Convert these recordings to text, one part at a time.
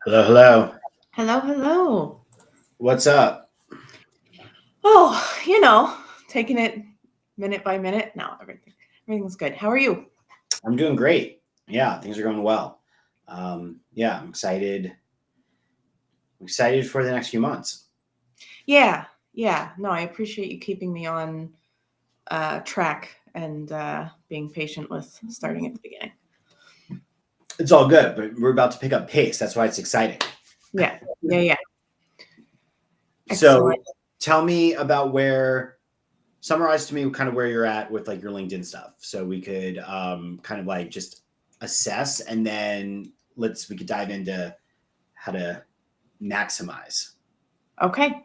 Hello, hello. Hello, hello. What's up? Oh, taking it minute by minute. No, everything's good. How are you? I'm doing great. Yeah, things are going well. Yeah, I'm excited. I'm excited for the next few months. Yeah, yeah. No, I appreciate you keeping me on track and being patient with starting at the beginning. It's all good, but we're about to pick up pace. That's why it's exciting. Yeah, yeah, yeah. So, Excellent. tell me about summarize to me kind of where you're at with like your LinkedIn stuff, so we could kind of like just assess, and then we could dive into how to maximize. Okay.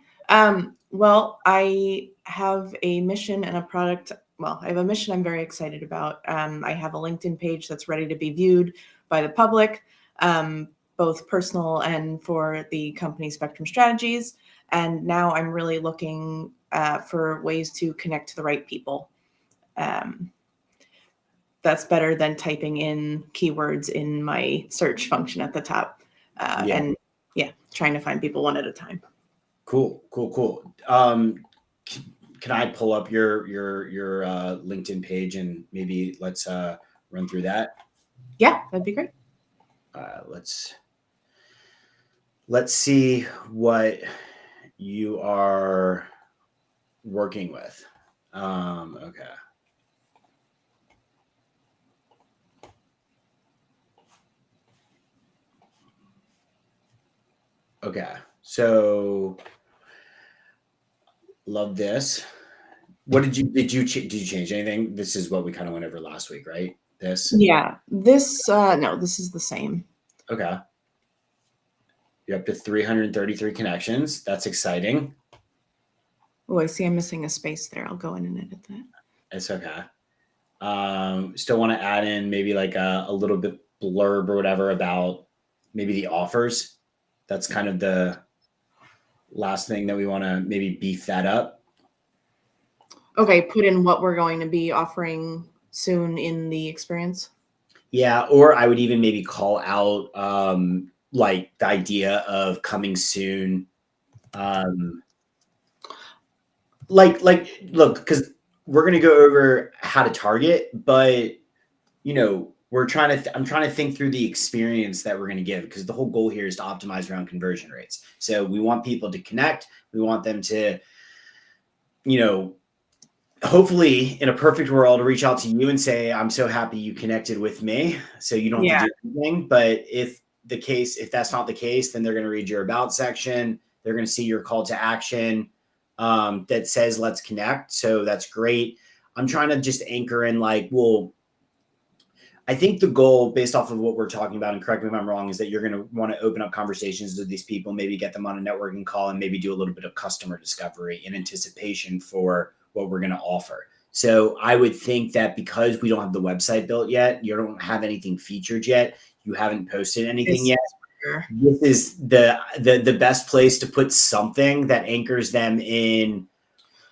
Well, I have a mission and a product. Well, I have a mission I'm very excited about. I have a LinkedIn page that's ready to be viewed by the public, um, both personal and for the company Spectrum Strategies. And now I'm really looking for ways to connect to the right people. Um, that's better than typing in keywords in my search function at the top. Yeah, And yeah, trying to find people one at a time. cool, cool, cool. Can I pull up your LinkedIn page and maybe let's run through that? Yeah, that'd be great. Let's see what you are working with. Okay, okay. So love this. What did you change anything? This is what we kind of went over last week, right? This. Yeah, this no, this is the same. Okay. You're up to 333 connections. That's exciting. Oh, I see I'm missing a space there. I'll go in and edit that. It's okay. Still want to add in maybe like a little bit blurb or whatever about maybe the offers. That's kind of the last thing that we want to maybe beef that up. Okay, put in what we're going to be offering soon in the experience. Yeah, or I would even maybe call out like the idea of coming soon. Um, like look, because we're gonna go over how to target, but I'm trying to think through the experience that we're going to give, because the whole goal here is to optimize around conversion rates. So we want people to connect. We want them to, you know, hopefully in a perfect world, reach out to you and say, I'm so happy you connected with me. So you don't have to Yeah. do anything. But if that's not the case, then they're going to read your about section. They're going to see your call to action that says, let's connect. So that's great. I'm trying to just anchor in like, well, I think the goal, based off of what we're talking about, and correct me if I'm wrong, is that you're going to want to open up conversations with these people, maybe get them on a networking call, and maybe do a little bit of customer discovery in anticipation for what we're going to offer. So I would think that because we don't have the website built yet, you don't have anything featured yet, you haven't posted anything This yet. This is the best place to put something that anchors them in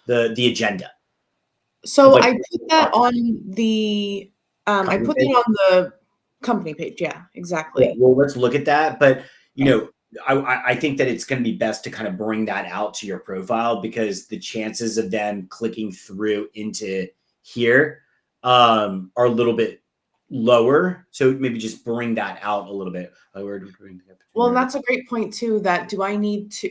the agenda of So like I put that on the I company put page. that on the company page. Yeah, Yeah, exactly. well, let's look at that. But you Okay. know, I think that it's going to be best to kind of bring that out to your profile, because the chances of them clicking through into here are a little bit lower. So maybe just bring that out a little bit. Where do we bring the Well, and opportunity? that's a great point too. That do I need to?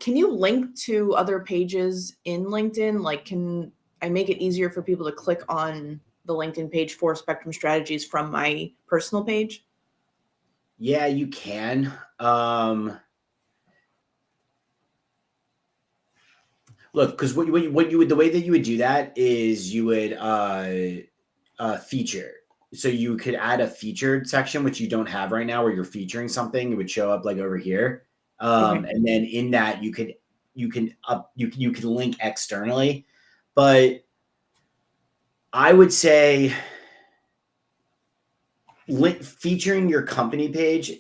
Can you link to other pages in LinkedIn? Like, can I make it easier for people to click on the LinkedIn page for Spectrum Strategies from my personal page? Yeah, you can. Look, because what you would the way that you would do that is you would feature. So you could add a featured section, which you don't have right now, where you're featuring something. It would show up like over here, Okay. and then in that you can link externally. But I would say featuring your company page to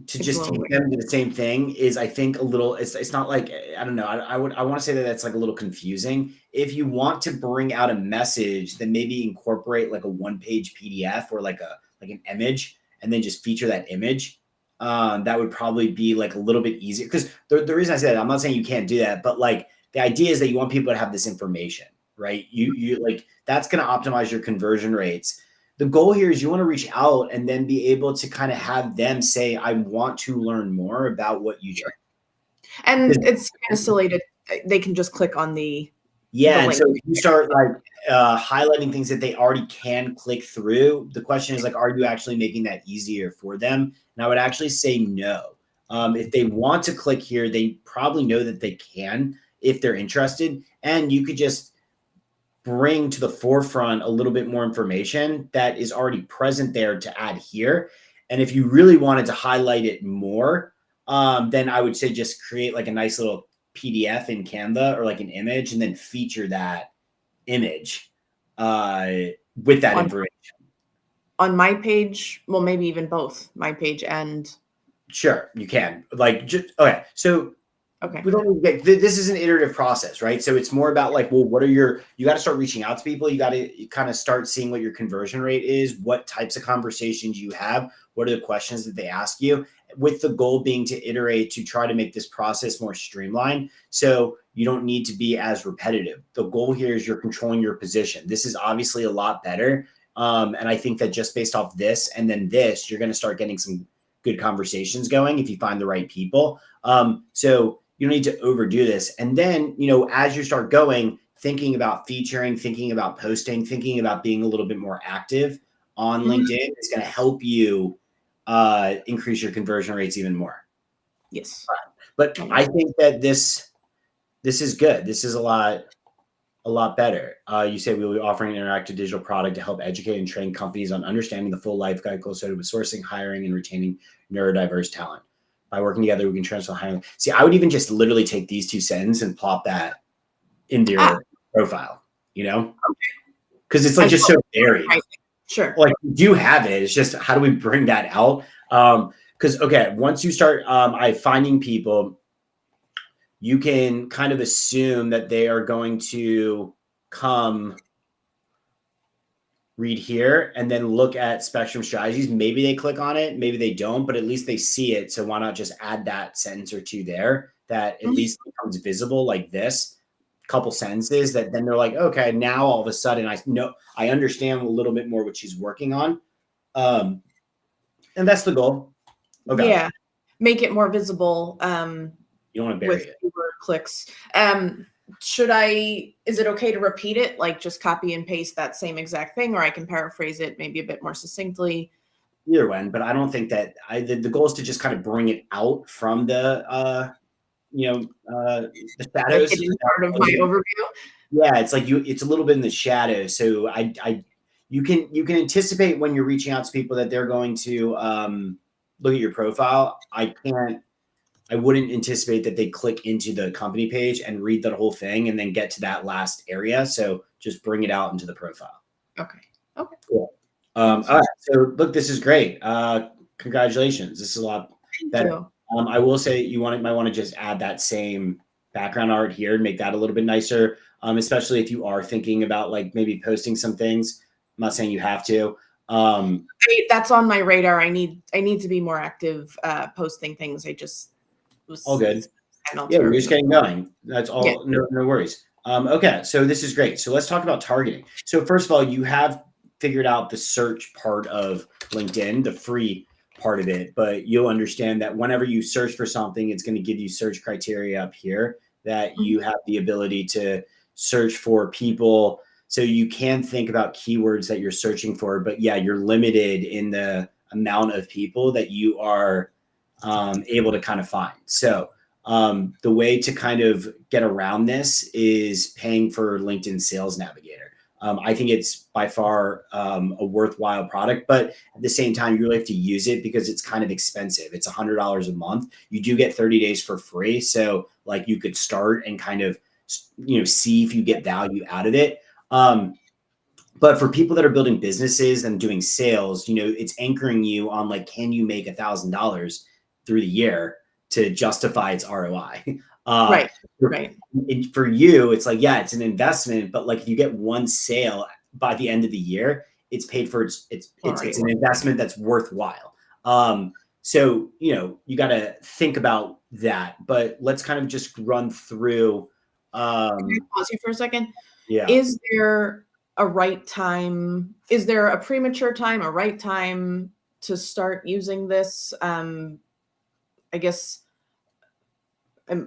It's a just little take weird. them to the same thing is, I think, a little. It's not like, I don't know. I want to say that that's like a little confusing. If you want to bring out a message, then maybe incorporate like a one page PDF or like an image, and then just feature that image. That would probably be like a little bit easier, because the reason I said that, I'm not saying you can't do that, but like the idea is that you want people to have this information, right? You like, that's going to optimize your conversion rates. The goal here is you want to reach out and then be able to kind of have them say, I want to learn more about what you do. And it's kind of silly to, they can just click on the and link. so if you start like highlighting things that they already can click through, the question is like, are you actually making that easier for them? And I would actually say no. If they want to click here, they probably know that they can if they're interested, and you could just bring to the forefront a little bit more information that is already present there to add here. And if you really wanted to highlight it more, then I would say just create like a nice little PDF in Canva or like an image, and then feature that image with that information. On my page, well, maybe even both my page and. Sure, you can. Like, just, okay. So okay, we don't get, this is an iterative process, right? So it's more about like, well, what are your, you got to start reaching out to people. You got to kind of start seeing what your conversion rate is, what types of conversations you have, what are the questions that they ask you, with the goal being to iterate to try to make this process more streamlined. So you don't need to be as repetitive. The goal here is you're controlling your position. This is obviously a lot better. And I think that just based off this and then this, you're going to start getting some good conversations going if you find the right people. So you don't need to overdo this. And then, you know, as you start going, thinking about featuring, thinking about posting, thinking about being a little bit more active on LinkedIn is going to help you increase your conversion rates even more. Yes. But I think that this is good. This is a lot better. You say we will be offering an interactive digital product to help educate and train companies on understanding the full life cycle associated with sourcing, hiring, and retaining neurodiverse talent. By working together, we can transfer hiring. See, I would even just literally take these two sentences and plop that into your profile, you know? Because it's like just so varied. Right. Sure. Like, you do have it. It's just, how do we bring that out? Because, okay, once you start finding people, you can kind of assume that they are going to come read here and then look at Spectrum Strategies. Maybe they click on it, maybe they don't, but at least they see it. So why not just add that sentence or two there that at least becomes visible, like this couple sentences, that then they're like, okay, now all of a sudden I understand a little bit more what she's working on. And that's the goal. Okay. Yeah. Make it more visible. You don't want to bury it. Fewer clicks. Is it okay to repeat it? Like just copy and paste that same exact thing, or I can paraphrase it maybe a bit more succinctly. Either one, but I don't think that the goal is to just kind of bring it out from the the shadows. Part of my overview. Yeah, it's like it's a little bit in the shadows. So you can anticipate when you're reaching out to people that they're going to look at your profile. I wouldn't anticipate that they click into the company page and read the whole thing and then get to that last area. So just bring it out into the profile. Okay. Cool. All right. So look, this is great. Congratulations. This is a lot better. I will say you might want to just add that same background art here and make that a little bit nicer. Especially if you are thinking about like maybe posting some things. I'm not saying you have to. That's on my radar. I need to be more active posting things. I just was all good. Yeah, we're just getting going. That's all. Yeah. No worries. Okay, so this is great. So let's talk about targeting. So first of all, you have figured out the search part of LinkedIn, the free part of it, but you'll understand that whenever you search for something, it's going to give you search criteria up here that you have the ability to search for people. So you can think about keywords that you're searching for, but yeah, you're limited in the amount of people that you are able to kind of find. So the way to kind of get around this is paying for LinkedIn Sales Navigator. I think it's by far a worthwhile product, but at the same time, you really have to use it because it's kind of expensive. It's $100 a month. You do get 30 days for free. So like you could start and kind of, see if you get value out of it. But for people that are building businesses and doing sales, it's anchoring you on like, can you make $1,000 through the year to justify its ROI? Right. For you, it's like, yeah, it's an investment, but like if you get one sale by the end of the year, it's paid for. It's Already an investment that's worthwhile. So, you got to think about that, but let's kind of just run through. Can I pause you for a second? Yeah. Is there a right time? Is there a premature time, a right time to start using this? I guess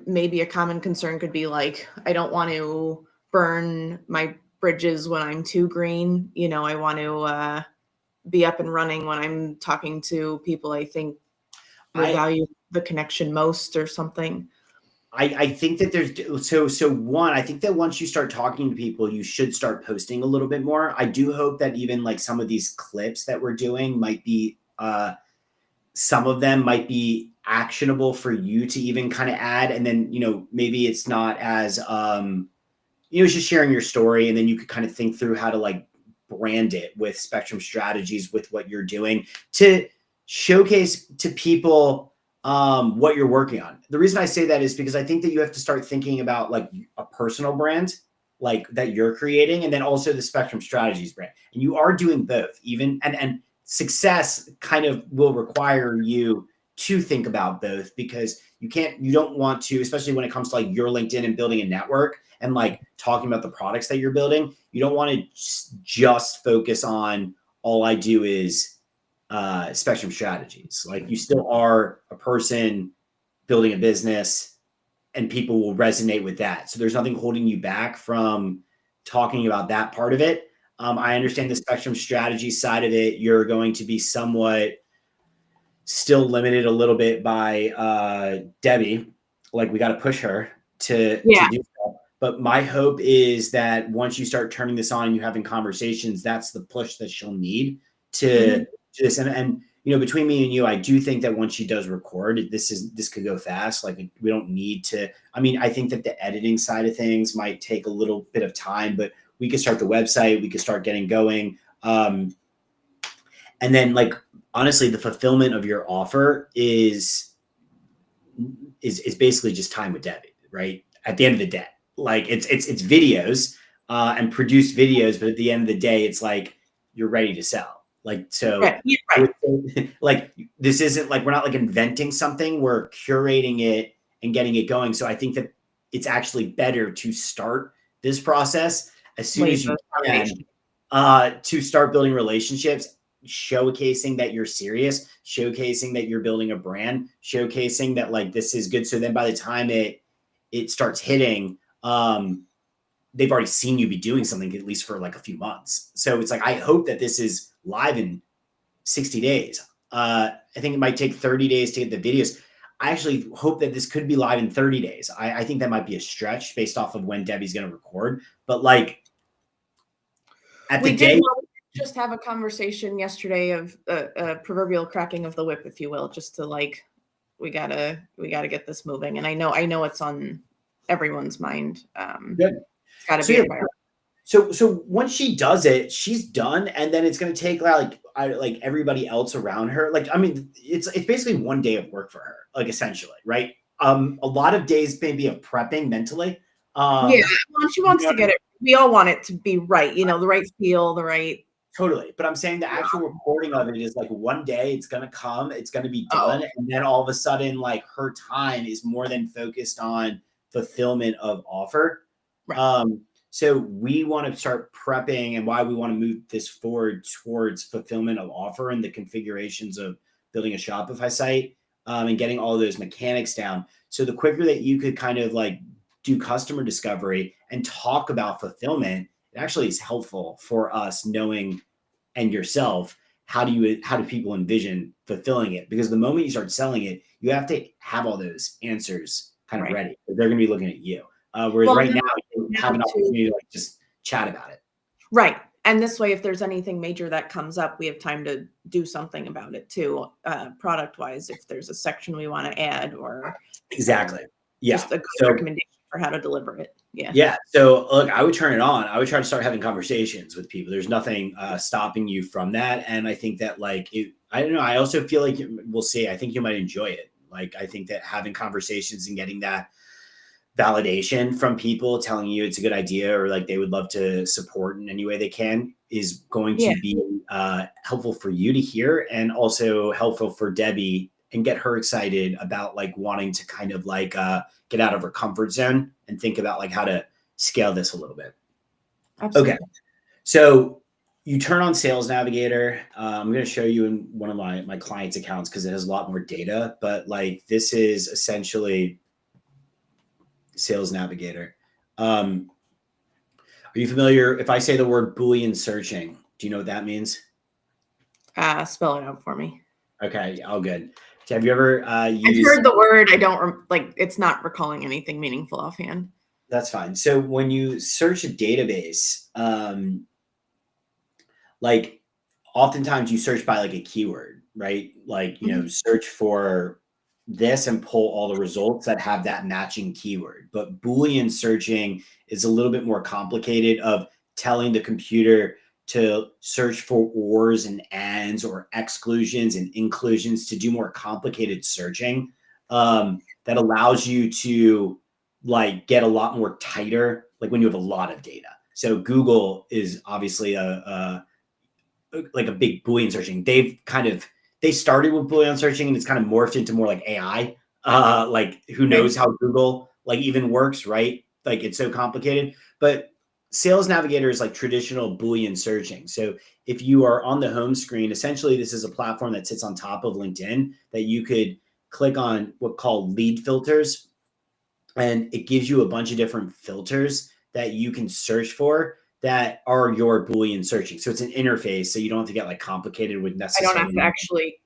maybe a common concern could be like, I don't want to burn my bridges when I'm too green. I want to be up and running when I'm talking to people I think will value the connection most or something. I think that there's so one, I think that once you start talking to people, you should start posting a little bit more. I do hope that even like some of these clips that we're doing might be some of them might be actionable for you to even kind of add. And then, maybe it's not as it's just sharing your story, and then you could kind of think through how to like brand it with Spectrum Strategies with what you're doing to showcase to people what you're working on. The reason I say that is because I think that you have to start thinking about like a personal brand like that you're creating, and then also the Spectrum Strategies brand. And you are doing both, even and success kind of will require you to think about both, because you don't want to, especially when it comes to like your LinkedIn and building a network and like talking about the products that you're building, you don't want to just focus on all I do is Spectrum Strategies. Like, you still are a person building a business, and people will resonate with that. So there's nothing holding you back from talking about that part of it. I understand the Spectrum Strategy side of it. You're going to be somewhat still limited a little bit by Debbie. Like, we got to push her to do that. But my hope is that once you start turning this on and you're having conversations, that's the push that she'll need to do this. And between me and you, I do think that once she does record, this could go fast. Like, we don't need to. I mean, I think that the editing side of things might take a little bit of time, but we could start the website. We could start getting going. And then, like, honestly, the fulfillment of your offer is basically just time with Debbie, right? At the end of the day, like, it's videos and produced videos, but at the end of the day, it's like you're ready to sell. Like, so like, this isn't like, we're not like inventing something, we're curating it and getting it going. So I think that it's actually better to start this process as soon as you can, to start building relationships, showcasing that you're serious, showcasing that you're building a brand, showcasing that like this is good. So then by the time it starts hitting, they've already seen you be doing something at least for like a few months. So it's like, I hope that this is live in 60 days. I think it might take 30 days to get the videos. I actually hope that this could be live in 30 days. I think that might be a stretch based off of when Debbie's going to record. But like, we did just have a conversation yesterday of a proverbial cracking of the whip, if you will, just to like, we gotta get this moving. And I know it's on everyone's mind. Good. It's gotta be a priority. So once she does it, she's done, and then it's going to take like everybody else around her. Like, I mean, it's basically one day of work for her, like, essentially, right? A lot of days maybe of prepping mentally. Well, she wants to get it. We all want it to be right, the right feel, the right. Totally. But I'm saying the actual recording of it is like one day it's going to come, it's going to be done. And then all of a sudden, like, her time is more than focused on fulfillment of offer. Right. So we want to start prepping, and why we want to move this forward towards fulfillment of offer and the configurations of building a Shopify site, and getting all of those mechanics down. So the quicker that you could kind of like do customer discovery and talk about fulfillment, it actually is helpful for us knowing, and yourself, how do people envision fulfilling it? Because the moment you start selling it, you have to have all those answers kind of ready. They're going to be looking at you. Whereas right now, you have an opportunity to like just chat about it. Right. And this way, if there's anything major that comes up, we have time to do something about it too, product wise, if there's a section we want to add, or exactly. Just a good recommendation for how to deliver it. Yeah. So look, I would turn it on. I would try to start having conversations with people. There's nothing stopping you from that. And I think that like, I don't know. I also feel like we'll see. I think you might enjoy it. Like, I think that having conversations and getting that validation from people telling you it's a good idea or like they would love to support in any way they can is going Yeah. to be helpful for you to hear, and also helpful for Debbie and get her excited about like wanting to kind of like get out of her comfort zone and think about like how to scale this a little bit. Absolutely. Okay. So you turn on Sales Navigator. I'm going to show you in one of my clients' accounts because it has a lot more data, but like this is essentially Sales Navigator. Are you familiar? If I say the word Boolean searching, do you know what that means? Spell it out for me. Okay, all good. So have you ever I've used? heard the word. I don't like. It's not recalling anything meaningful offhand. That's fine. So when you search a database, like oftentimes you search by like a keyword, right? Like, you know, search for this and pull all the results that have that matching keyword. But Boolean searching is a little bit more complicated of telling the computer to search for ors and ands or exclusions and inclusions to do more complicated searching that allows you to like get a lot more tighter, like when you have a lot of data. So Google is obviously like a big Boolean searching. They started with Boolean searching and it's kind of morphed into more like AI. Like who knows how Google like even works, right? Like it's so complicated. But Sales Navigator is like traditional Boolean searching. So if you are on the home screen, essentially this is a platform that sits on top of LinkedIn that you could click on what called lead filters. And it gives you a bunch of different filters that you can search for that are your Boolean searching. So it's an interface, so you don't have to get like complicated with I necessarily. don't have to actually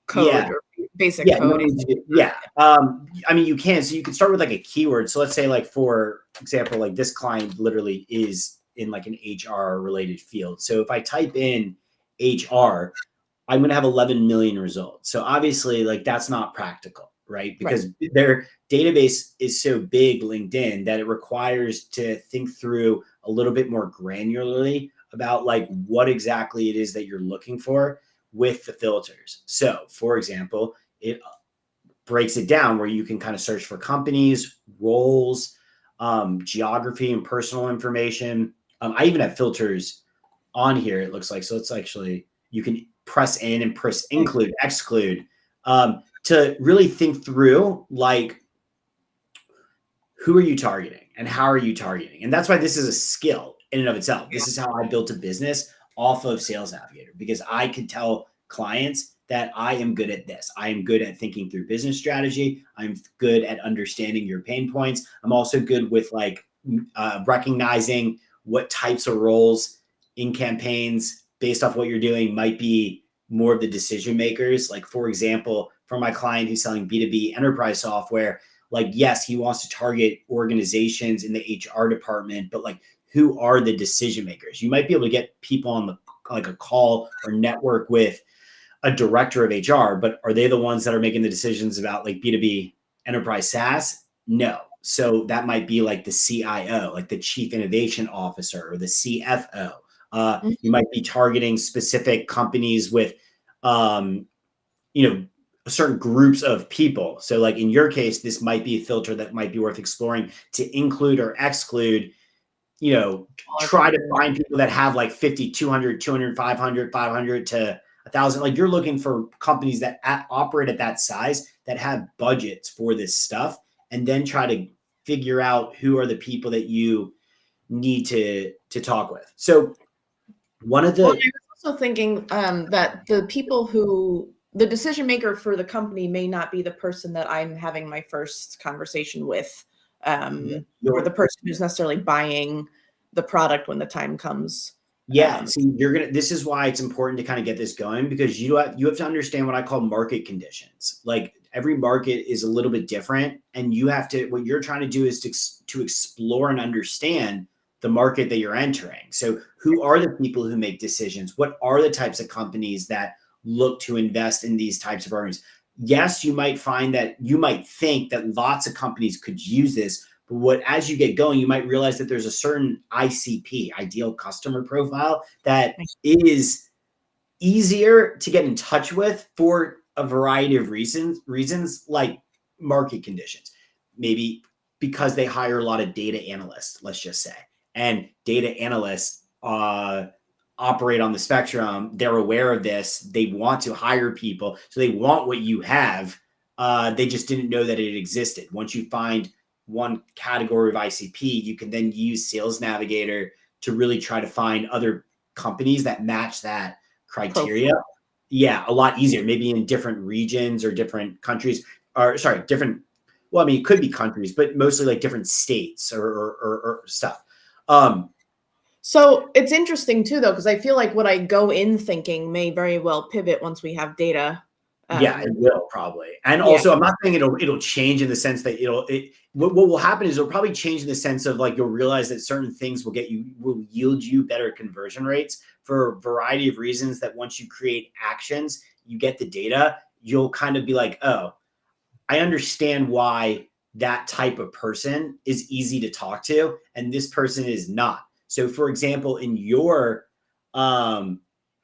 code or basic Yeah, code. yeah. I mean, you can. So you can start with like a keyword. So let's say, like for example, like this client literally is in like an HR related field. So if I type in HR, I'm going to have 11 million results. So obviously, like that's not practical, right? Because their database is so big, LinkedIn, that it requires to think through a little bit more granularly about like what exactly it is that you're looking for with the filters. So, for example, it breaks it down where you can kind of search for companies, roles, geography, and personal information. I even have filters on here, it looks like. So it's actually, you can press in and press include, exclude, to really think through like, who are you targeting and how are you targeting? And that's why this is a skill in and of itself. This is how I built a business off of Sales Navigator, because I could tell clients that I am good at this. I am good at thinking through business strategy. I'm good at understanding your pain points. I'm also good with like recognizing what types of roles in campaigns based off what you're doing might be more of the decision makers. Like for example, for my client who's selling B2B enterprise software, like, yes, he wants to target organizations in the HR department, but like, who are the decision makers? You might be able to get people on the like a call or network with a director of HR, but are they the ones that are making the decisions about like B2B enterprise SaaS? No. So that might be like the CIO, like the chief innovation officer or the CFO. You might be targeting specific companies with, you know, certain groups of people. So like in your case, this might be a filter that might be worth exploring to include or exclude, you know, try to find people that have like 50, 200, 200, 500, 500 to 1,000. Like you're looking for companies that operate at that size that have budgets for this stuff, and then try to figure out who are the people that you need to talk with. So one of the, Well, I was also thinking that the decision maker for the company may not be the person that I'm having my first conversation with, or the person who's necessarily buying the product when the time comes. Yeah, see, this is why it's important to kind of get this going, because you have to understand what I call market conditions. Like every market is a little bit different, and you have to, what you're trying to do is to explore and understand the market that you're entering. So who are the people who make decisions? What are the types of companies that look to invest in these types of programs? Yes, you might find that you might think that lots of companies could use this, but as you get going, you might realize that there's a certain ICP, ideal customer profile, that is easier to get in touch with for a variety of reasons like market conditions. Maybe because they hire a lot of data analysts, let's just say, and data analysts operate on the spectrum. They're aware of this. They want to hire people. So they want what you have. They just didn't know that it existed. Once you find one category of ICP, you can then use Sales Navigator to really try to find other companies that match that criteria. Yeah, a lot easier, maybe in different regions or different countries, or sorry, different, well, I mean, it could be countries, but mostly like different states or stuff. So it's interesting too, though, because I feel like what I go in thinking may very well pivot once we have data. Yeah, it will probably. And also, I'm not saying it'll change in the sense that what will happen is it'll probably change in the sense of like, you'll realize that certain things will yield you better conversion rates for a variety of reasons, that once you create actions, you get the data, you'll kind of be like, oh, I understand why that type of person is easy to talk to and this person is not. So for example, in your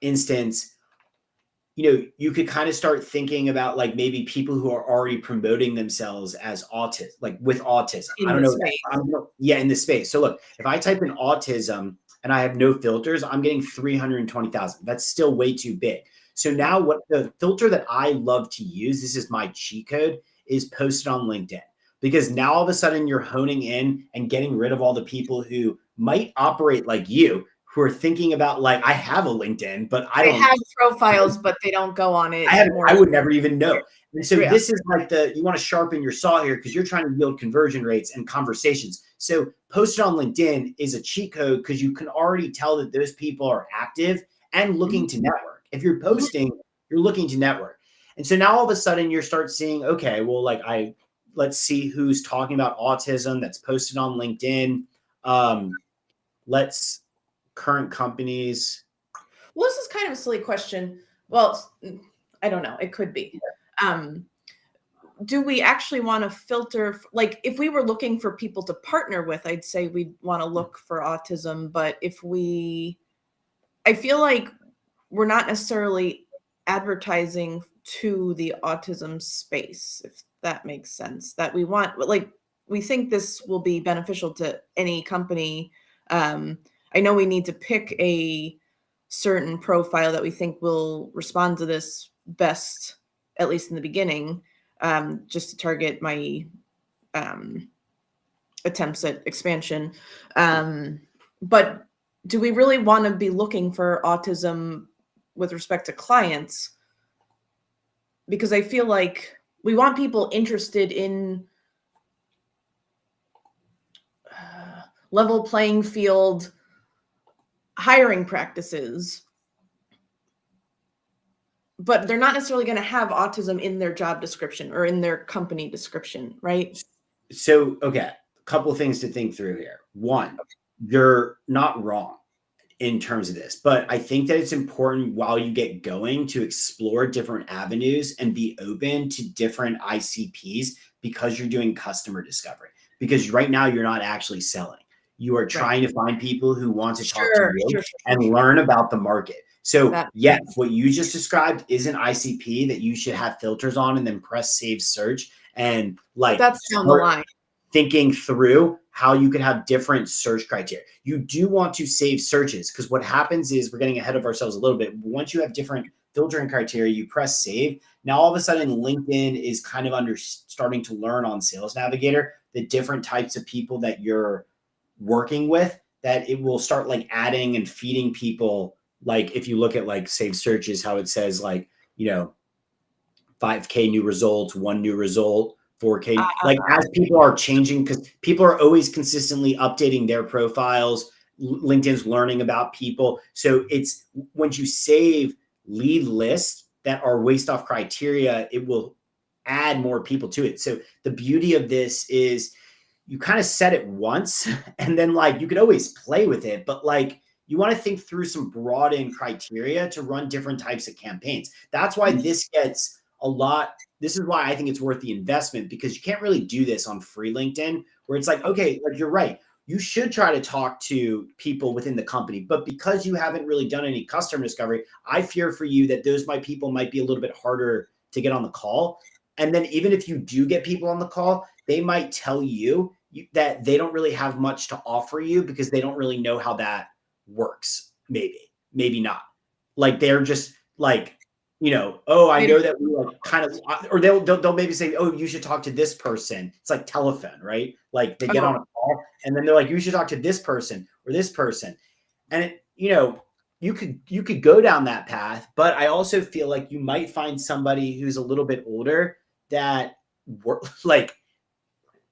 instance, you could kind of start thinking about like maybe people who are already promoting themselves as autism, like with autism. I don't know. Yeah, in the space. So look, if I type in autism and I have no filters, I'm getting 320,000. That's still way too big. So now what the filter that I love to use, this is my cheat code, is posted on LinkedIn. Because now all of a sudden you're honing in and getting rid of all the people who might operate like you, who are thinking about like, I have a LinkedIn, but I don't have profiles, but they don't go on it. I would never even know. And so this is like you want to sharpen your saw here because you're trying to yield conversion rates and conversations. So posted on LinkedIn is a cheat code because you can already tell that those people are active and looking to network. If you're posting, you're looking to network. And so now all of a sudden you start seeing, okay, well, like let's see who's talking about autism that's posted on LinkedIn. Let's current companies. Well, this is kind of a silly question. Well, I don't know. It could be. Do we actually want to filter? Like, if we were looking for people to partner with, I'd say we'd want to look for autism. But I feel like we're not necessarily advertising to the autism space, if that makes sense. That we want, like, we think this will be beneficial to any company. I know we need to pick a certain profile that we think will respond to this best, at least in the beginning, just to target my attempts at expansion. But do we really want to be looking for autism with respect to clients? Because I feel like we want people interested in level playing field hiring practices, but they're not necessarily going to have autism in their job description or in their company description, right? So, okay, a couple of things to think through here. One, you're not wrong in terms of this, but I think that it's important while you get going to explore different avenues and be open to different ICPs because you're doing customer discovery. Because right now you're not actually selling. You are trying to find people who want to talk to you and learn about the market. So yes, what you just described is an ICP that you should have filters on and then press save search and like that's down the line. Thinking through how you could have different search criteria. You do want to save searches because what happens is we're getting ahead of ourselves a little bit. Once you have different filtering criteria, you press save. Now, all of a sudden, LinkedIn is kind of starting to learn on Sales Navigator the different types of people that you're working with, that it will start like adding and feeding people. Like if you look at like save searches, how it says like, 5K new results, 1 new result, 4K. Like as people are changing, because people are always consistently updating their profiles, LinkedIn's learning about people. So it's once you save lead lists that are waste off criteria, it will add more people to it. So the beauty of this is you kind of set it once and then like you could always play with it, but like you want to think through some broadened criteria to run different types of campaigns. That's why this gets a lot. This is why I think it's worth the investment, because you can't really do this on free LinkedIn where it's like, okay, like you're right. You should try to talk to people within the company, but because you haven't really done any customer discovery, I fear for you that those people might be a little bit harder to get on the call. And then even if you do get people on the call, they might tell you that they don't really have much to offer you because they don't really know how that works. Maybe not. Like they're just like, oh, I know that we like kind of, or they'll maybe say, oh, you should talk to this person. It's like telephone, right? Like they get on a call and then they're like, you should talk to this person or this person. And you could go down that path, but I also feel like you might find somebody who's a little bit older that like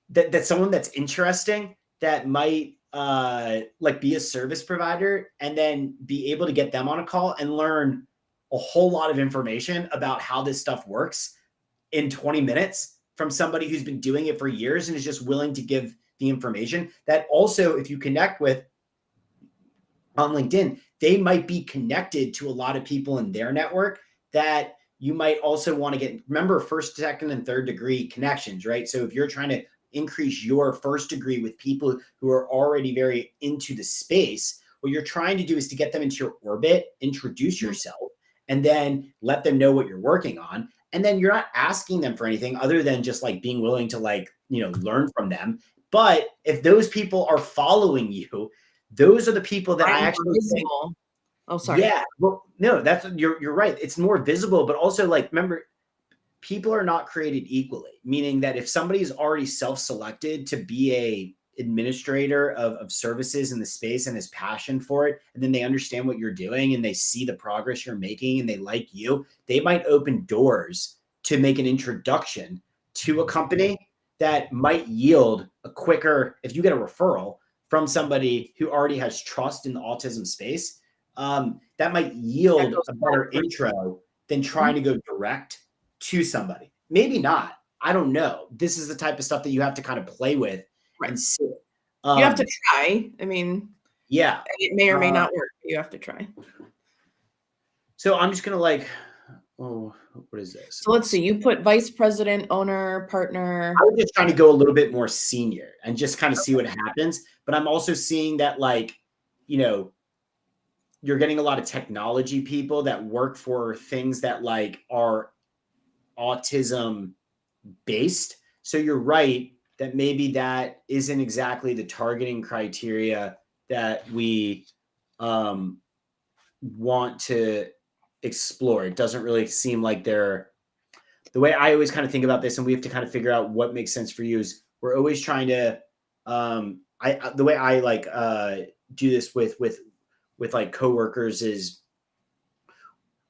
that's someone that's interesting that might like be a service provider and then be able to get them on a call and learn a whole lot of information about how this stuff works in 20 minutes from somebody who's been doing it for years and is just willing to give the information. That also, if you connect with on LinkedIn, they might be connected to a lot of people in their network that you might also want to get. Remember, first, second, and third degree connections, right? So if you're trying to increase your first degree with people who are already very into the space, what you're trying to do is to get them into your orbit, introduce yourself, and then let them know what you're working on. And then you're not asking them for anything other than just like being willing to like, learn from them. But if those people are following you, those are the people that I actually think, oh, sorry. Yeah. Well, no, you're right. It's more visible, but also like, remember, people are not created equally, meaning that if somebody's already self-selected to be a administrator of services in the space and has passion for it, and then they understand what you're doing and they see the progress you're making and they like you, they might open doors to make an introduction to a company that might yield a quicker, if you get a referral from somebody who already has trust in the autism space, that might yield a better intro than trying to go direct to somebody. Maybe not. I don't know. This is the type of stuff that you have to kind of play with and see. You have to try. I mean, yeah, it may or may not work. But you have to try. So I'm just going to like, oh, what is this? So let's see. You put vice president, owner, partner. I was just trying to go a little bit more senior and just kind of see what happens. But I'm also seeing that like, you're getting a lot of technology people that work for things that like are autism based. So you're right that maybe that isn't exactly the targeting criteria that we want to explore. It doesn't really seem like they're the way I always kind of think about this, and we have to kind of figure out what makes sense for you. Is we're always trying to the way I like do this with like coworkers is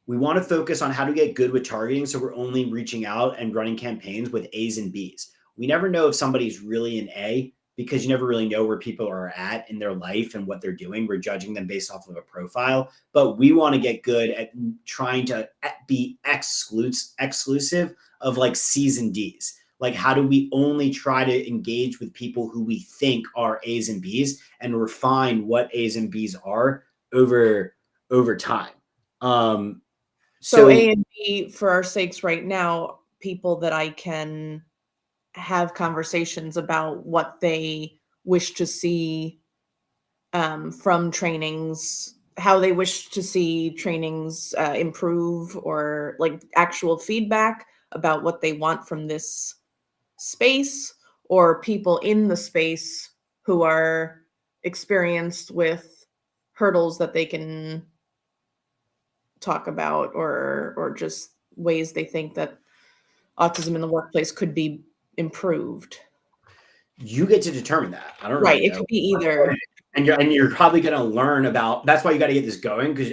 we want to focus on how to get good with targeting. So we're only reaching out and running campaigns with A's and B's. We never know if somebody's really an A because you never really know where people are at in their life and what they're doing. We're judging them based off of a profile, but we want to get good at trying to be exclusive of like C's and D's. Like, how do we only try to engage with people who we think are A's and B's and refine what A's and B's are over time? So A and B, for our sakes right now, people that I can have conversations about what they wish to see from trainings, how they wish to see trainings improve, or like actual feedback about what they want from this space, or people in the space who are experienced with hurdles that they can talk about, or just ways they think that autism in the workplace could be improved. You get to determine that. I don't right. Really it know. Could be either. And you're probably going to learn about. That's why you got to get this going, because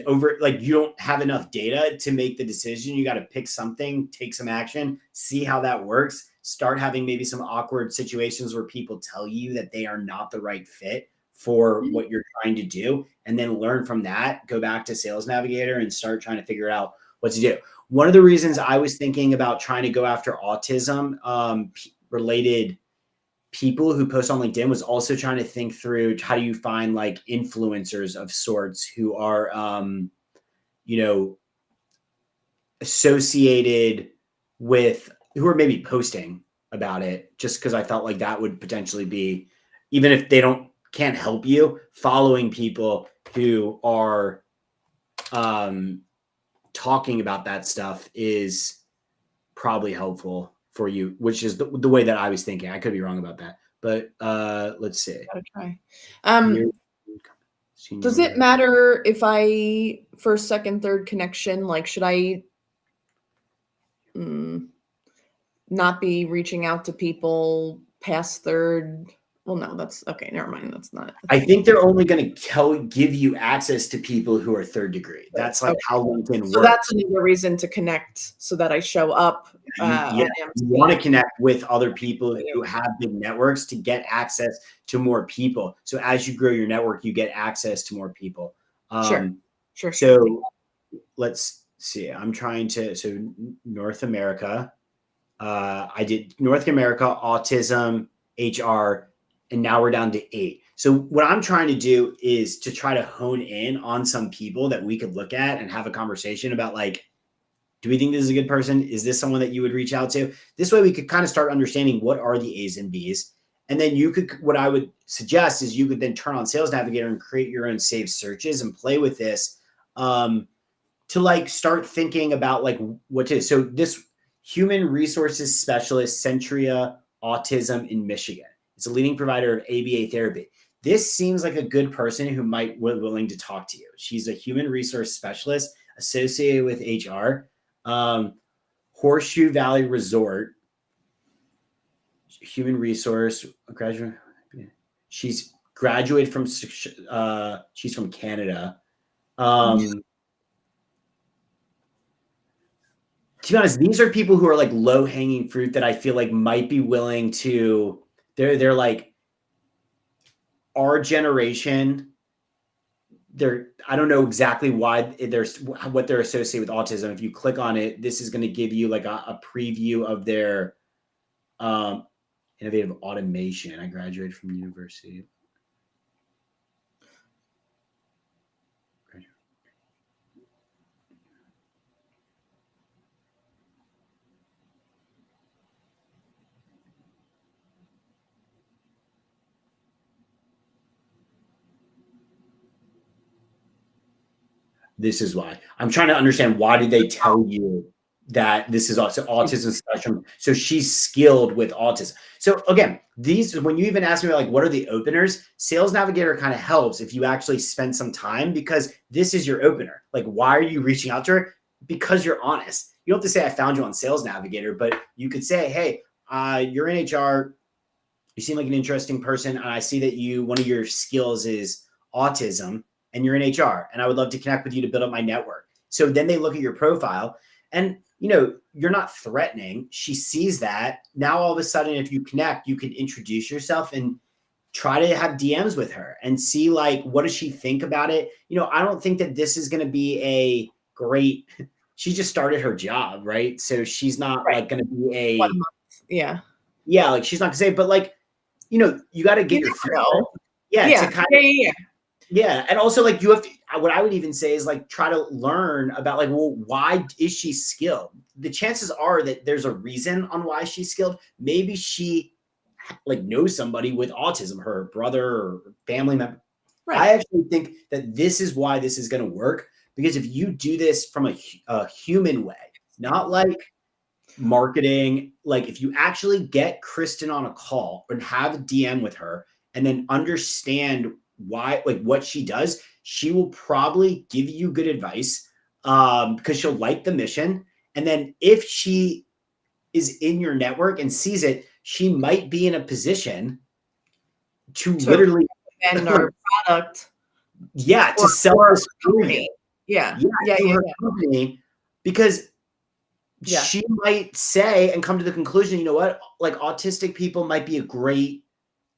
you don't have enough data to make the decision. You got to pick something, take some action, see how that works. Start having maybe some awkward situations where people tell you that they are not the right fit for what you're trying to do, and then learn from that. Go back to Sales Navigator and start trying to figure out what to do. One of the reasons I was thinking about trying to go after autism related people who post on LinkedIn was also trying to think through how do you find like influencers of sorts who are, associated with, who are maybe posting about it, just because I felt like that would potentially be, even if they can't help you, following people who are talking about that stuff is probably helpful for you, which is the way that I was thinking. I could be wrong about that, but let's see. Gotta try. Does Senior. it matter if I first, second, third connection? Like, should I not be reaching out to people past third? Well, no, that's okay. Never mind. That's not. I think they're only going to give you access to people who are third degree. That's like how LinkedIn So works. that's another reason to connect so that I show up. You want to connect with other people who have big networks to get access to more people. So as you grow your network, you get access to more people. Sure. So let's see. I'm trying to, so North America. I did North America, autism, HR, and now we're down to 8. So what I'm trying to do is to try to hone in on some people that we could look at and have a conversation about, like, do we think this is a good person? Is this someone that you would reach out to? This way we could kind of start understanding what are the A's and B's. And then you could, what I would suggest is you could then turn on Sales Navigator and create your own saved searches and play with this to like start thinking about like what to do. So this human resources specialist, Centria Autism in Michigan. It's a leading provider of ABA therapy. This seems like a good person who might be willing to talk to you. She's a human resource specialist associated with HR. Horseshoe Valley Resort, human resource graduate. She's graduated from, she's from Canada. To be honest, these are people who are like low hanging fruit that I feel like might be willing to, they're like our generation. I don't know exactly why what they're associated with autism. If you click on it, this is going to give you like a preview of their innovative automation. I graduated from university. This is why I'm trying to understand. Why did they tell you that this is also autism spectrum? So she's skilled with autism. So again, when you even ask me like, what are the openers? Sales Navigator kind of helps if you actually spend some time, because this is your opener. Like, why are you reaching out to her? Because you're honest. You don't have to say I found you on Sales Navigator, but you could say, hey, you're in HR. You seem like an interesting person. And I see that one of your skills is autism, and you're in HR, and I would love to connect with you to build up my network. So then they look at your profile, and you're not threatening. She sees that. Now all of a sudden, if you connect, you can introduce yourself and try to have DMs with her and see like, what does she think about it? I don't think that this is going to be a great, she just started her job, right? So she's not like going to be a 1 month. Yeah. Like she's not gonna say, but like, you got to get your feet. Yeah. And also like you have to, what I would even say is like, try to learn about like, well, why is she skilled? The chances are that there's a reason on why she's skilled. Maybe she like knows somebody with autism, her brother or family member. Right. I actually think that this is why this is going to work, because if you do this from a human way, not like marketing, like if you actually get Kristen on a call and have a DM with her and then understand why, like what she does, she will probably give you good advice because she'll like the mission. And then if she is in your network and sees it, she might be in a position to literally and our product. Yeah, to sell this company. Yeah. Her company, because she might say and come to the conclusion, you know what, like autistic people might be a great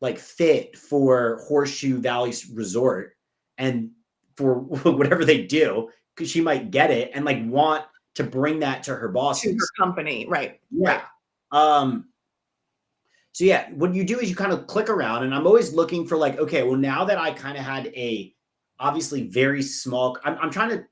like fit for Horseshoe Valley Resort and for whatever they do, because she might get it and like want to bring that to her bosses. To her company, right. Yeah. Right. So yeah, what you do is you kind of click around, and I'm always looking for like, okay, well, now that I kind of had a obviously very small, I'm trying to,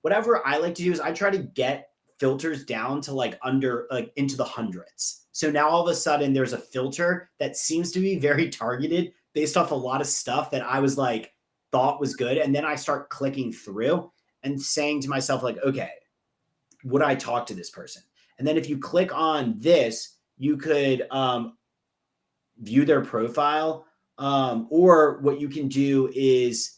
whatever I like to do is I try to get filters down to like under, like into the hundreds. So now all of a sudden there's a filter that seems to be very targeted based off a lot of stuff that I was like, thought was good. And then I start clicking through and saying to myself like, okay, would I talk to this person? And then if you click on this, you could view their profile. Or what you can do is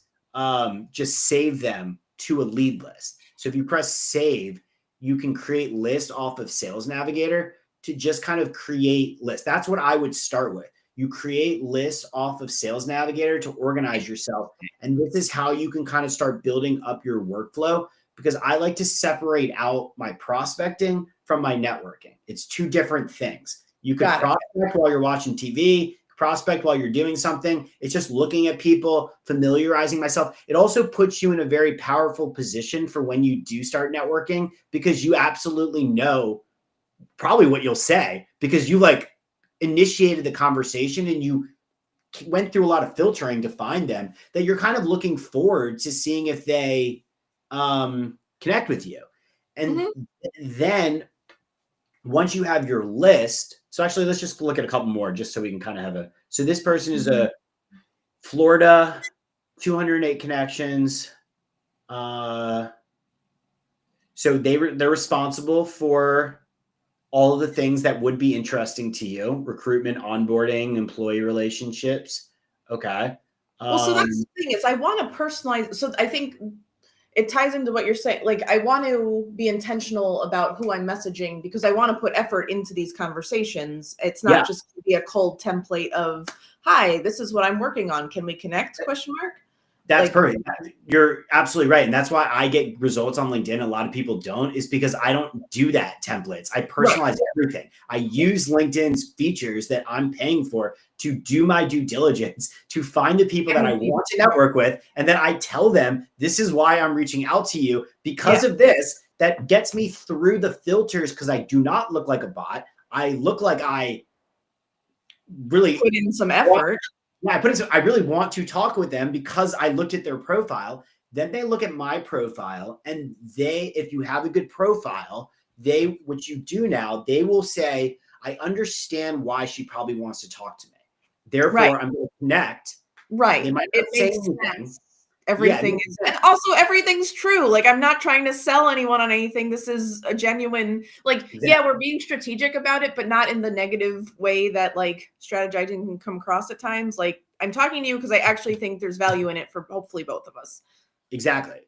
just save them to a lead list. So if you press save, you can create lists off of Sales Navigator to just kind of create lists. That's what I would start with. You create lists off of Sales Navigator to organize yourself. And this is how you can kind of start building up your workflow, because I like to separate out my prospecting from my networking. It's two different things. You could prospect while you're watching TV, prospect while you're doing something. It's just looking at people, familiarizing myself. It also puts you in a very powerful position for when you do start networking, because you absolutely know probably what you'll say, because you like initiated the conversation and you went through a lot of filtering to find them, that you're kind of looking forward to seeing if they connect with you. And then once you have your list, so actually let's just look at a couple more just so we can kind of have so this person is a Florida, 208 connections. So they're responsible for all of the things that would be interesting to you: recruitment, onboarding, employee relationships. Okay. Well, so that's the thing, is I want to personalize. So I think it ties into what you're saying. Like, I want to be intentional about who I'm messaging, because I want to put effort into these conversations. It's not just to be a cold template of, hi, this is what I'm working on, can we connect? ? That's perfect. You're absolutely right. And that's why I get results on LinkedIn. A lot of people don't, is because I don't do that templates. I personalize everything. I use LinkedIn's features that I'm paying for to do my due diligence, to find the people that I want to network with. And then I tell them, this is why I'm reaching out to you, because of this. That gets me through the filters, because I do not look like a bot. I look like I really put in some effort. I really want to talk with them because I looked at their profile. Then they look at my profile, and if you have a good profile, what you do now, they will say, I understand why she probably wants to talk to me. Therefore, I'm going to connect. Right. They might not say anything. Everything is, and also everything's true. Like, I'm not trying to sell anyone on anything. This is a genuine, we're being strategic about it, but not in the negative way that like strategizing can come across at times. Like, I'm talking to you because I actually think there's value in it for hopefully both of us. Exactly.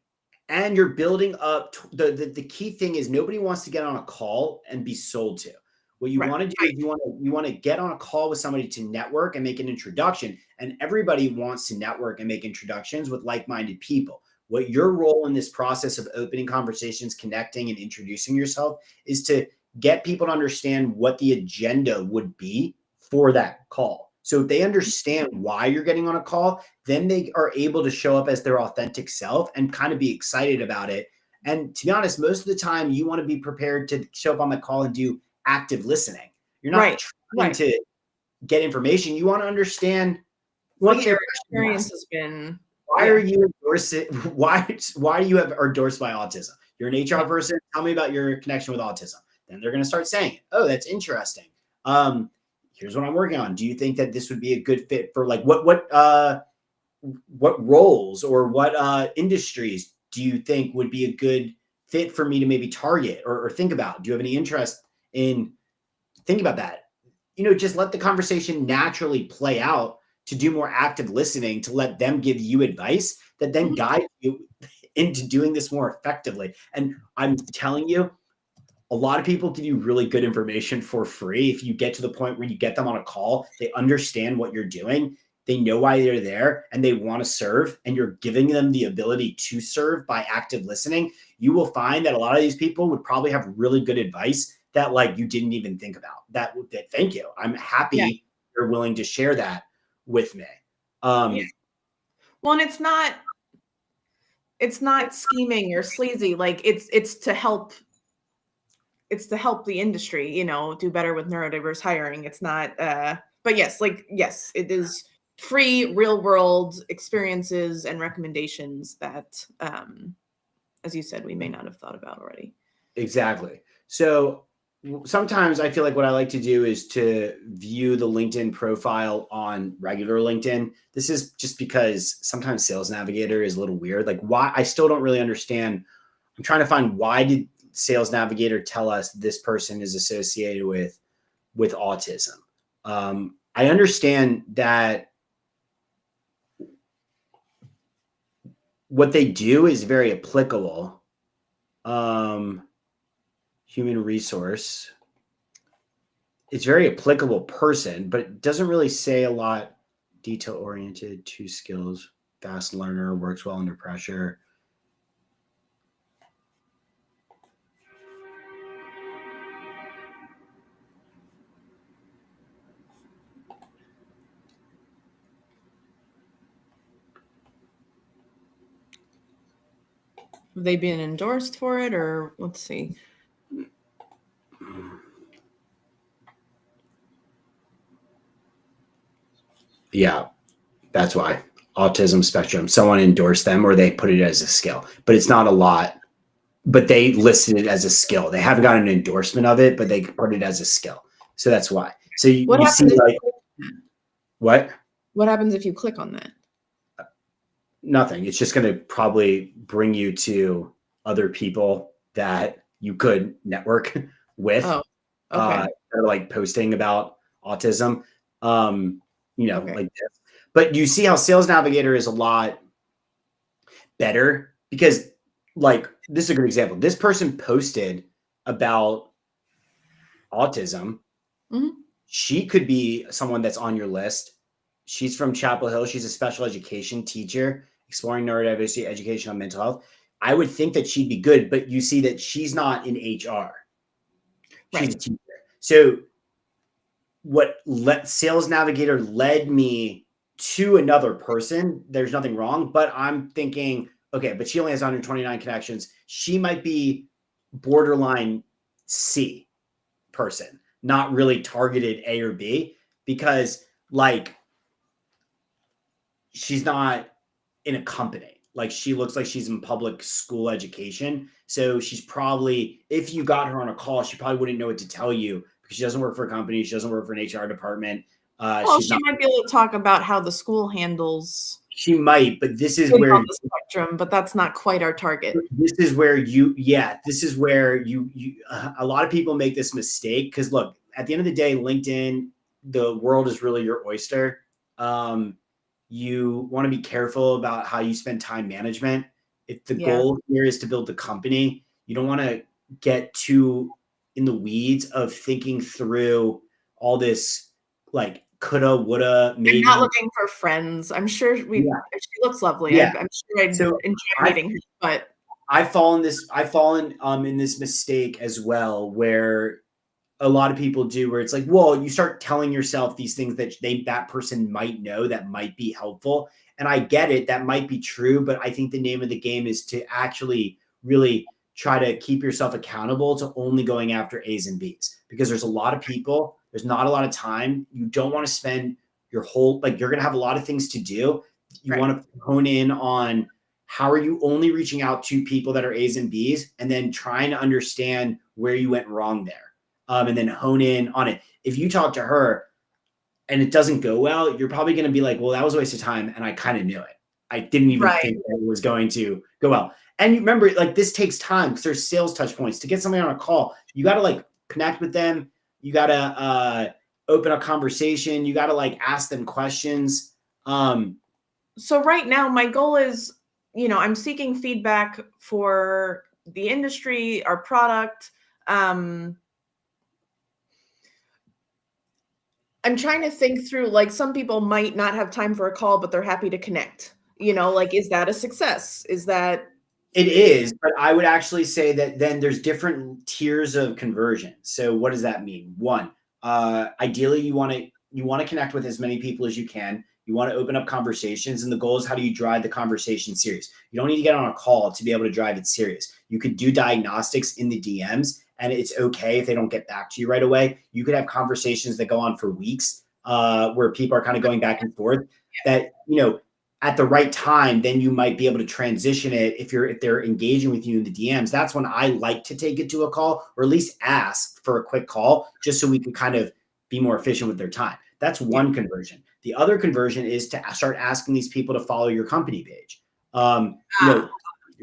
And you're building up. The key thing is, nobody wants to get on a call and be sold to. What you want to do is you want to get on a call with somebody to network and make an introduction. And everybody wants to network and make introductions with like-minded people. What your role in this process of opening conversations, connecting, and introducing yourself is to get people to understand what the agenda would be for that call. So if they understand why you're getting on a call, then they are able to show up as their authentic self and kind of be excited about it. And to be honest, most of the time you want to be prepared to show up on the call and do active listening. You're not trying to get information. You want to understand what their experience has been. Why are you endorsing? Why do you are endorsed by autism? You're an HR person. Tell me about your connection with autism. Then they're going to start saying, oh, that's interesting. Here's what I'm working on. Do you think that this would be a good fit for like what roles or what industries do you think would be a good fit for me to maybe target or think about? Do you have any interest in thinking about that? Just let the conversation naturally play out, to do more active listening, to let them give you advice that then guide you into doing this more effectively. And I'm telling you, a lot of people give you really good information for free. If you get to the point where you get them on a call, they understand what you're doing, they know why they're there, and they want to serve, and you're giving them the ability to serve by active listening, you will find that a lot of these people would probably have really good advice that like you didn't even think about. That thank you. I'm happy you're willing to share that with me. Well, and it's not scheming or sleazy. Like it's to help the industry, do better with neurodiverse hiring. It's not, but yes, it is free real world experiences and recommendations that, as you said, we may not have thought about already. Exactly. So sometimes I feel like what I like to do is to view the LinkedIn profile on regular LinkedIn. This is just because sometimes Sales Navigator is a little weird. Like, why? I still don't really understand. I'm trying to find, why did Sales Navigator tell us this person is associated with autism? I understand that what they do is very applicable. Human resource. It's very applicable person, but it doesn't really say a lot. Detail oriented, 2 skills, fast learner, works well under pressure. Have they been endorsed for it, or let's see? Yeah, that's why. Autism spectrum. Someone endorsed them or they put it as a skill, but it's not a lot. But they listed it as a skill. They haven't got an endorsement of it, but they put it as a skill. So that's why. So you see, like, what? What happens if you click on that? Nothing. It's just going to probably bring you to other people that you could network with. Oh, that okay. are like posting about autism. Okay. Like this. But you see how Sales Navigator is a lot better because, like, this is a good example. This person posted about autism. Mhm. She could be someone that's on your list. She's from Chapel Hill. She's a special education teacher, exploring neurodiversity education on mental health. I would think that she'd be good, but you see that she's not in HR. She's a teacher. So what Sales Navigator led me to another person. There's nothing wrong, but I'm thinking, okay, but she only has 129 connections. She might be borderline C person, not really targeted A or B, because like she's not in a company. Like she looks like she's in public school education. So she's probably, if you got her on a call, she probably wouldn't know what to tell you because she doesn't work for a company. She doesn't work for an HR department. Well, she might be able to talk about how the school handles. She might, but this is where the spectrum, but that's not quite our target. This is where this is where you a lot of people make this mistake because look, at the end of the day, LinkedIn, the world is really your oyster. You want to be careful about how you spend time management. If the goal here is to build the company, you don't want to get too in the weeds of thinking through all this like coulda, woulda, maybe. I'm not looking for friends. I'm sure she looks lovely. Yeah. I'm sure I'd enjoy meeting her, but I've fallen in this mistake as well, where a lot of people do, where it's like, well, you start telling yourself these things that that person might know that might be helpful. And I get it. That might be true. But I think the name of the game is to actually really try to keep yourself accountable to only going after A's and B's, because there's a lot of people. There's not a lot of time. You don't want to spend your whole, like, you're going to have a lot of things to do. You want to hone in on how are you only reaching out to people that are A's and B's, and then trying to understand where you went wrong there. And then hone in on it. If you talk to her and it doesn't go well, you're probably going to be like, well, that was a waste of time. And I kind of knew it. I didn't even think that it was going to go well. And you remember, like, this takes time because there's sales touch points. To get somebody on a call, you got to like connect with them. You got to open a conversation. You got to like ask them questions. So right now my goal is, I'm seeking feedback for the industry, our product. I'm trying to think through, like, some people might not have time for a call, but they're happy to connect. Like, is that a success? Is that? It is, but I would actually say that then there's different tiers of conversion. So what does that mean? One, ideally you want to connect with as many people as you can. You want to open up conversations, and the goal is how do you drive the conversation serious? You don't need to get on a call to be able to drive it serious. You could do diagnostics in the DMs, and it's okay if they don't get back to you right away. You could have conversations that go on for weeks, where people are kind of going back and forth. That, at the right time, then you might be able to transition it if they're engaging with you in the DMs. That's when I like to take it to a call, or at least ask for a quick call, just so we can kind of be more efficient with their time. That's one conversion. The other conversion is to start asking these people to follow your company page.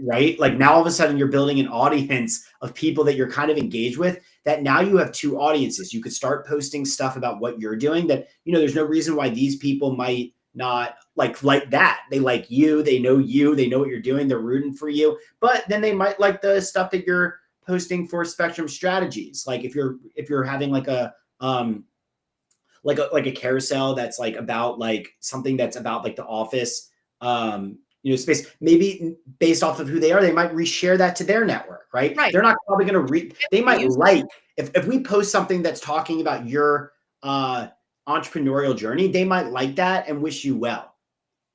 right? Like now all of a sudden you're building an audience of people that you're kind of engaged with, that now you have two audiences. You could start posting stuff about what you're doing that, there's no reason why these people might not like that. They like you, they know what you're doing, they're rooting for you, but then they might like the stuff that you're posting for Spectrum Strategies. Like if you're having like a carousel that's like about like something that's about like the office, space, maybe based off of who they are, they might reshare that to their network, right? Right. They're not probably going to they might like, if we post something that's talking about your entrepreneurial journey, they might like that and wish you well.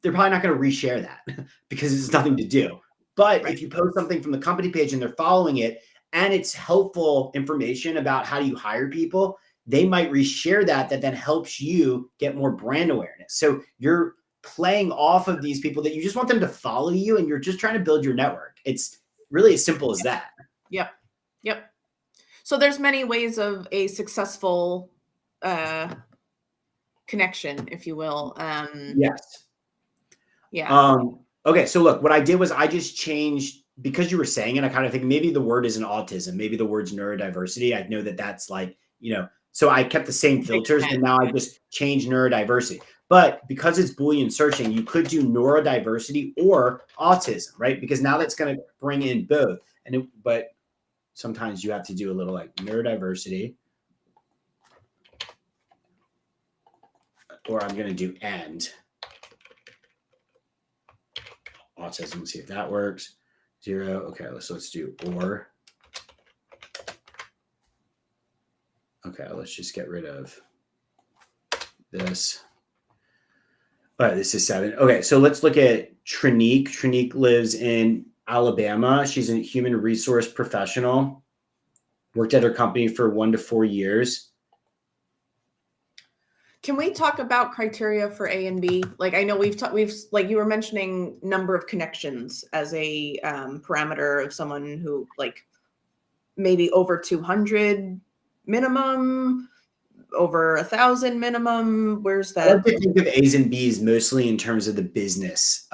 They're probably not going to reshare that because it's nothing to do. But if you post something from the company page and they're following it and it's helpful information about how you hire people, they might reshare that then helps you get more brand awareness. So you're playing off of these people that you just want them to follow you and you're just trying to build your network. It's really as simple as that. Yep. So there's many ways of a successful connection, if you will. Yes. Yeah. Okay. So look, what I did was I just changed, because you were saying it, I kind of think maybe the word isn't autism. Maybe the word's neurodiversity. I know that's like, so I kept the same filters, and now I just changed neurodiversity. But because it's Boolean searching, you could do neurodiversity or autism, right? Because now that's going to bring in both. But sometimes you have to do a little like neurodiversity, or I'm going to do and autism. Let's see if that works. 0. Okay, let's do or. Okay, let's just get rid of this. All right, this is 7. Okay, so let's look at Trinique. Trinique lives in Alabama. She's a human resource professional. Worked at her company for 1 to 4 years. Can we talk about criteria for A and B? Like I know we've like you were mentioning number of connections as a parameter of someone who like maybe over 200 minimum, over 1,000 minimum. Where's that? I like to think of A's and B's mostly in terms of the business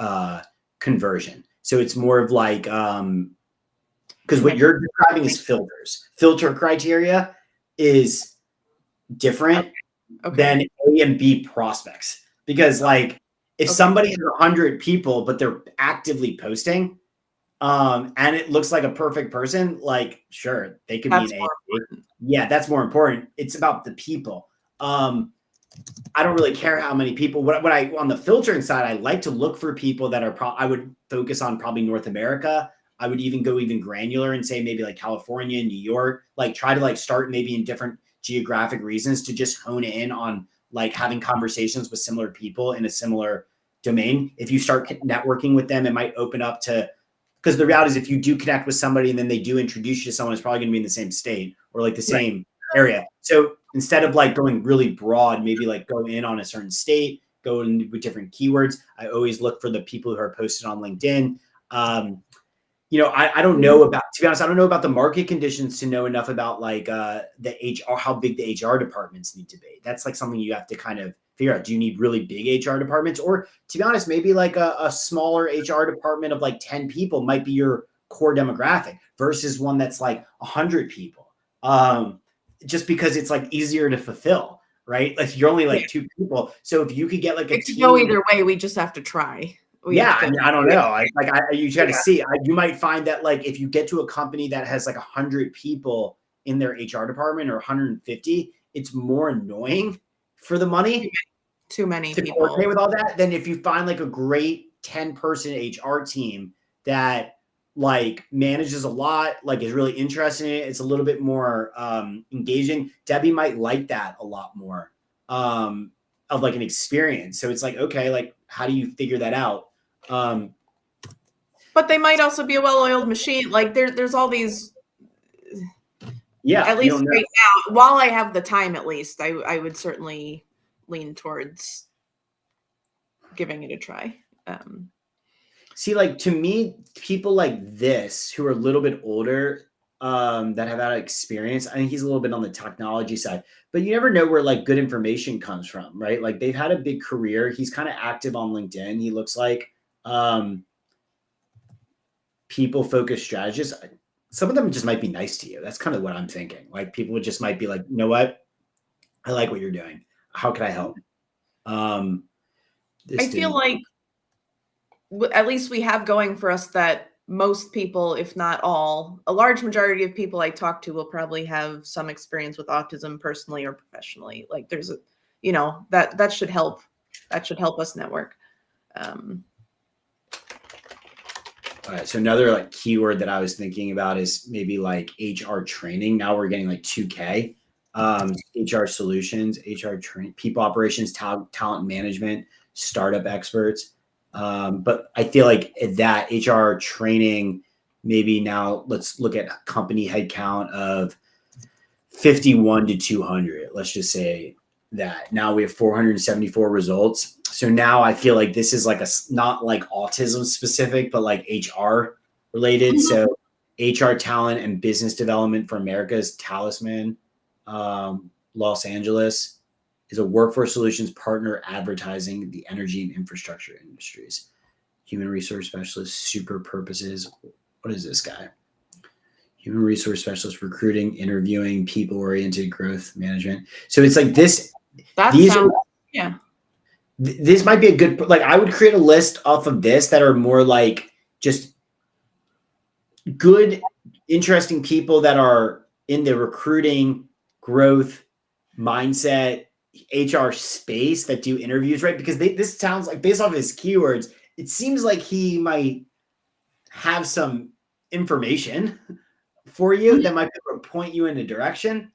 conversion. So it's more of like, because what you're describing is filters. Filter criteria is different than A and B prospects. Because like if somebody has 100 people, but they're actively posting, and it looks like a perfect person, like sure, they could be an A. Yeah, that's more important. It's about the people. I don't really care how many people. What I on the filtering side, I like to look for people that are. I would focus on probably North America. I would even go even granular and say maybe like California, New York. Like try to like start maybe in different geographic reasons to just hone in on like having conversations with similar people in a similar domain. If you start networking with them, it might open up to. Because the reality is if you do connect with somebody and then they do introduce you to someone, it's probably going to be in the same state or like the same area. So instead of like going really broad, maybe like go in on a certain state, go in with different keywords. I always look for the people who are posted on LinkedIn. I don't know about, to be honest, I don't know about the market conditions to know enough about like the HR, how big the HR departments need to be. That's like something you have to kind of figure out. Do you need really big HR departments? Or to be honest, maybe like a smaller HR department of like 10 people might be your core demographic versus one that's like 100 people. Just because it's like easier to fulfill, right? Like you're only like 2 people. So if you could get like a team. Go either way, we just have to try. I don't know. You got to see. You might find that like if you get to a company that has like 100 people in their HR department or 150, it's more annoying for the money. Too many to people coordinate with all that. Then if you find like a great 10-person HR team that like manages a lot, like is really interested in it, it's a little bit more engaging. Debbie might like that a lot more of like an experience. So it's like, okay, like how do you figure that out? But they might also be a well-oiled machine. Like there's all these. Yeah. At least right now, while I have the time, at least I would certainly lean towards giving it a try. See, like to me, people like this who are a little bit older, that have had experience, I think he's a little bit on the technology side, but you never know where like good information comes from, right? Like they've had a big career. He's kind of active on LinkedIn. He looks like, people focused strategists, some of them just might be nice to you. That's kind of what I'm thinking. Like people just might be like, you know what? I like what you're doing. How can I help? I feel like at least we have going for us that most people, if not all, a large majority of people I talk to will probably have some experience with autism personally or professionally. Like there's a, that should help. That should help us network. All right. So another like keyword that I was thinking about is maybe like HR training. Now we're getting like 2K. HR solutions, HR people operations, talent management, startup experts. But I feel like that HR training, maybe now let's look at company headcount of 51 to 200. Let's just say that now we have 474 results. So now I feel like this is like not like autism specific, but like HR related. So HR talent and business development for America's Talisman, Los Angeles, is a workforce solutions partner advertising the energy and infrastructure industries. Human resource specialist, super purposes. What is this guy? Human resource specialist, recruiting, interviewing, people-oriented growth management. So it's like this. This might be a good, like I would create a list off of this that are more like just good, interesting people that are in the recruiting, growth, mindset, HR space that do interviews, right? Because this sounds like, based off of his keywords, it seems like he might have some information for you that might point you in a direction.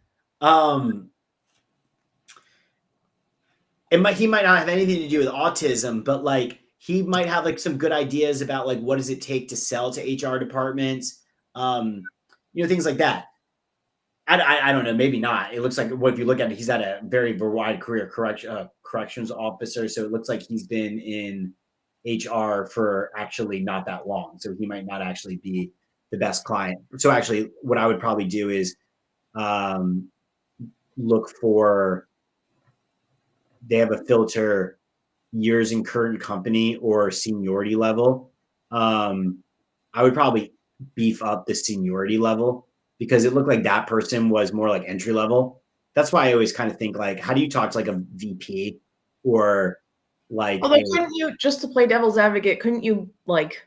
He might not have anything to do with autism, but like he might have like some good ideas about like what does it take to sell to HR departments, things like that. I don't know, maybe not. It looks like if you look at it, he's had a very wide career, corrections officer. So it looks like he's been in HR for actually not that long. So he might not actually be the best client. So actually what I would probably do is look for, they have a filter, years in current company or seniority level. I would probably beef up the seniority level because it looked like that person was more like entry level. That's why I always kind of think like, how do you talk to like a VP or like? Although couldn't you, just to play devil's advocate, couldn't you like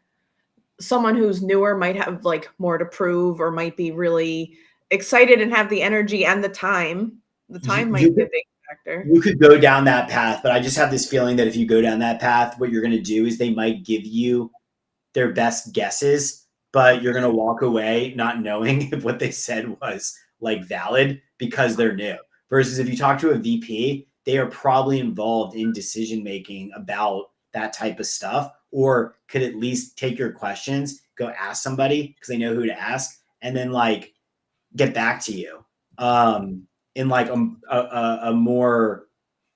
someone who's newer might have like more to prove or might be really excited and have the energy and the time? The time might be a big factor. You could go down that path, but I just have this feeling that if you go down that path, what you're going to do is they might give you their best guesses, but you're going to walk away not knowing if what they said was like valid because they're new. Versus if you talk to a VP, they are probably involved in decision making about that type of stuff, or could at least take your questions, go ask somebody because they know who to ask, and then like get back to you in like a more